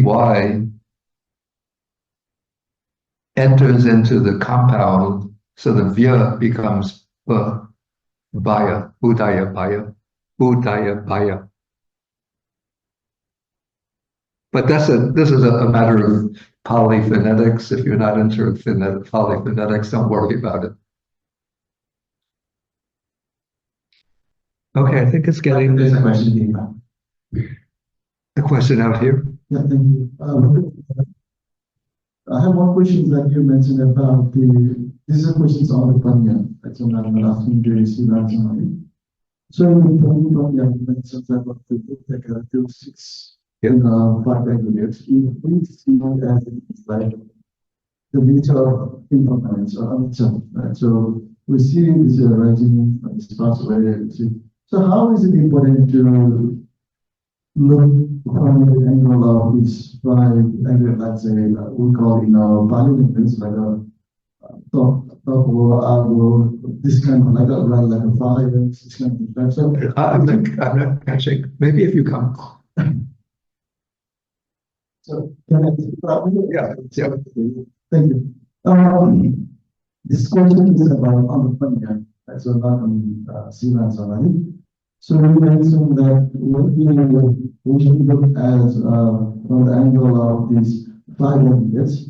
Speaker 2: enters into the compound, so the Vya becomes Bhaya, Udaya Bhaya, Udaya Bhaya. But this is a matter of Pali phonetics. If you're not into Pali phonetics, don't worry about it. Okay, I think it's getting
Speaker 1: There's a question here.
Speaker 2: the question out here.
Speaker 7: Yeah, thank you. I have one question that you mentioned about this is a question on the Panya. That's what I'm asking to receive answer on it. So in the Panya, you mentioned about the characteristics in 5 aggregates. If we see it as like the nature of impermanence or uncertain, right? So we see this arising, this pass away, So how is it important to look from the angle of this five, let's say, we call in our parliament, like a top or elbow, this kind of like a fire, this kind of thing. So
Speaker 2: I'm not catching. Maybe if you come.
Speaker 7: So can I?
Speaker 2: Yeah.
Speaker 7: Thank you. This question is about on the Panya, so not on Sivan's already. So we mentioned that we should look as from the angle of these five elements,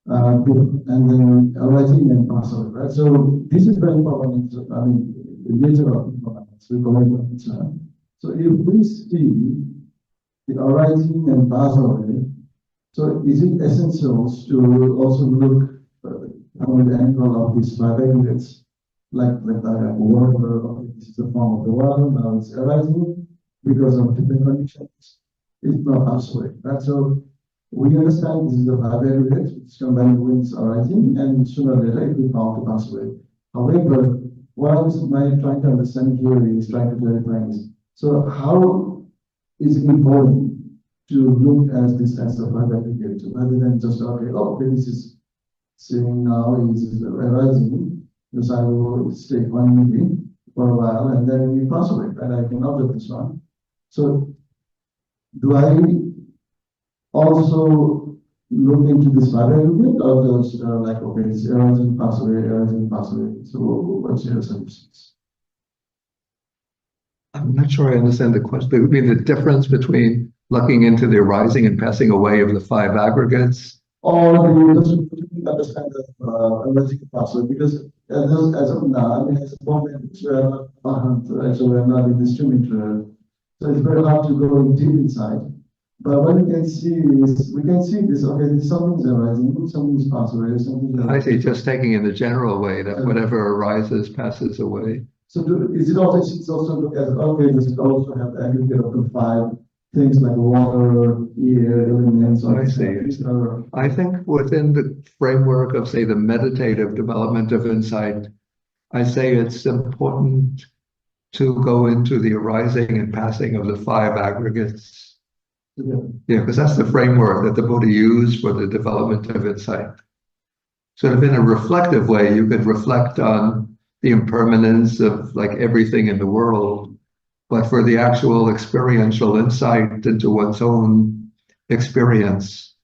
Speaker 7: and then arising and passing, right? So this is very important. I mean, the nature of impermanence, we call it. So if we see the arising and pass away, so is it essential to also look from the angle of these five aggregates, like water, or this is the form of the water, now it's arising because of different conditions, it's not pass away, right? So we understand this is the five aggregates, which combined winds arising, and sooner or later it will bound to pass away. However, what I was trying to understand here is trying to clarify this. So how is it important to look at this as a five aggregate rather than just okay, this is saying now is arising, because I will stay quietly for a while and then we pass away, right? I can observe this one. So do I also look into this five aggregate or just okay, it's arising, pass away. So what's your suggestions?
Speaker 2: I'm not sure I understand the question. It would be the difference between looking into the arising and passing away of the five aggregates.
Speaker 7: Or you just understand the arising and pass away, because as of now, I mean, as a moment, we are not, so we're not in this meter. So it's very hard to go deep inside. But what we can see is, we can see this, okay, something is arising, something is passing away, something is
Speaker 2: I see, just taking in the general way that whatever arises passes away.
Speaker 7: So is it also, it's also look at, okay, does it also have the aggregate of the five things like water, air, elements?
Speaker 2: I see. I think within the framework of, say, the meditative development of insight, I say it's important to go into the arising and passing of the five aggregates. Yeah, because that's the framework that the Buddha used for the development of insight. Sort of in a reflective way, you could reflect on the impermanence of like everything in the world, but for the actual experiential insight into one's own experience,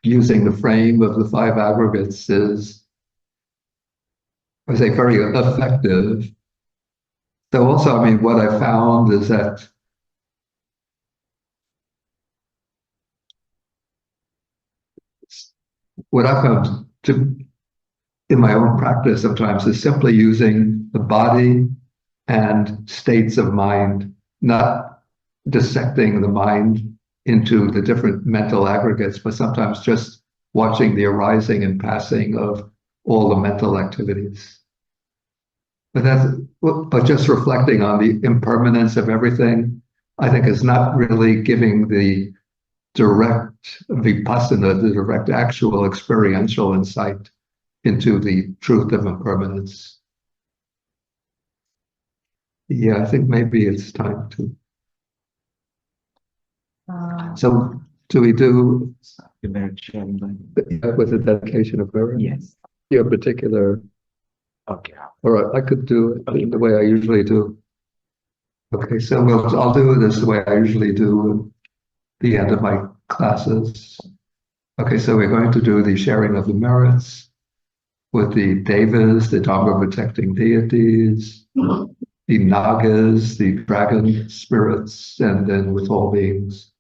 Speaker 2: using the frame of the five aggregates is, I say, very effective. So also, I mean, what I found is that what I found to in my own practice sometimes is simply using the body and states of mind, not dissecting the mind into the different mental aggregates, but sometimes just watching the arising and passing of all the mental activities. But just reflecting on the impermanence of everything, I think is not really giving the direct vipassana, the direct actual experiential insight into the truth of impermanence. Yeah, I think maybe it's time to. So do we do with the dedication of merit?
Speaker 1: Yes.
Speaker 2: Your particular.
Speaker 1: Okay.
Speaker 2: All right, I could do it the way I usually do. Okay, so I'll do this the way I usually do at the end of my classes. Okay, so we're going to do the sharing of the merits with the devas, the Dhamma protecting deities, the nagas, the dragon spirits, and then with all beings.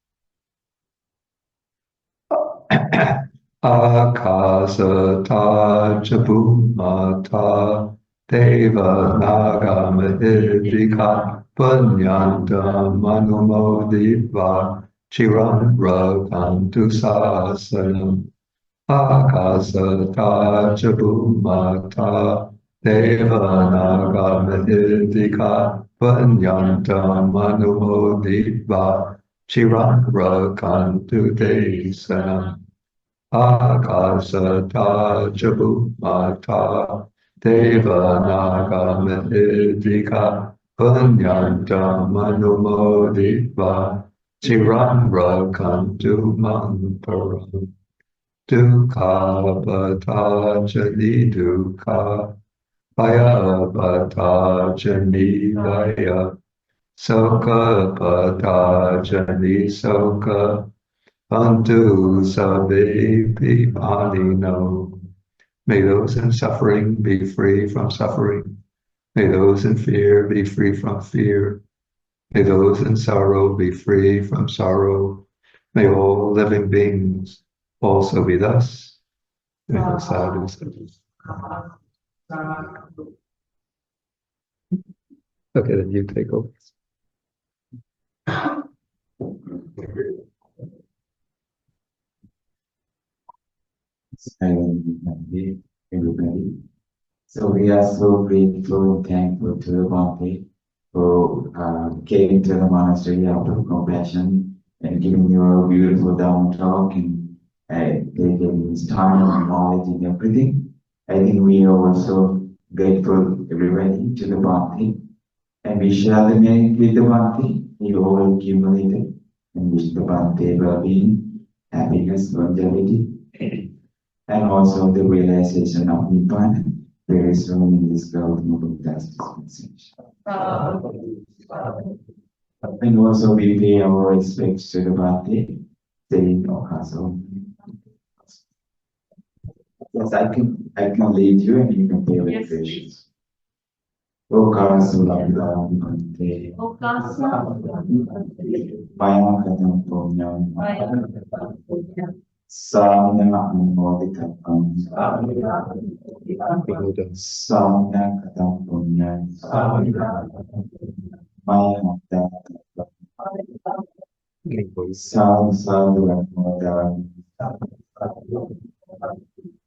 Speaker 2: Akasata Chabumata Deva Naga Mahidika Punyanta Manumodiva Chiram Rakantu Sasanam Akasata Chabumata Deva Naga Mahidika Punyanta Manumodiva Chiram Rakantu Desanam Akasata Chabumata Deva Naga Mahidika Punyanta manumoditva chiram rakantu mamparam dukha bhatajani dukha Vaya Bhatajani Vaya Soka Bhatajani Soka Bantu Sabe Pimanino. May those in suffering be free from suffering. May those in fear be free from fear. May those in sorrow be free from sorrow. May all living beings also be thus. May the sadhu sadhu. Okay, then you take over.
Speaker 1: Everybody. So we are so grateful and thankful to the Bhante for caring to the monastery out of compassion and giving you a beautiful Dhamma talk and giving his time and knowledge and everything. I think we are also grateful, everybody, to the Bhante. And we share the merit with the Bhante. We all accumulated and wish the Bhante well-being, happiness, longevity, and also the realization of Nibbana very soon in this world of dispensation. And also we pay our respects to the Bhante, saying also. Yes, I can lead you and you can pay respects. Okasula Bhante. Maya Kadam Punyam. Samya Anumoditam. Samya Kadam Punyam. Maya Kadam. Sadhu Sadhu Anumodam.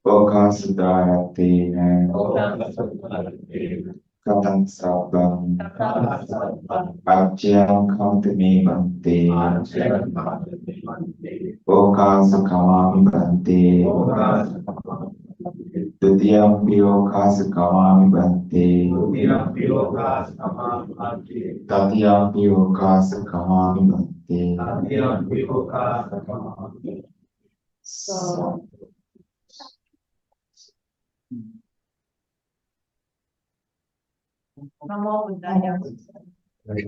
Speaker 1: Okasudayate. Kadam Sabam. Ajayam Kantame Bhante. Okasa Kamami Bhante. Tudiyampi Okasa Kamami Bhante. Tatiyampi Okasa Kamami Bhante. So,
Speaker 2: Right.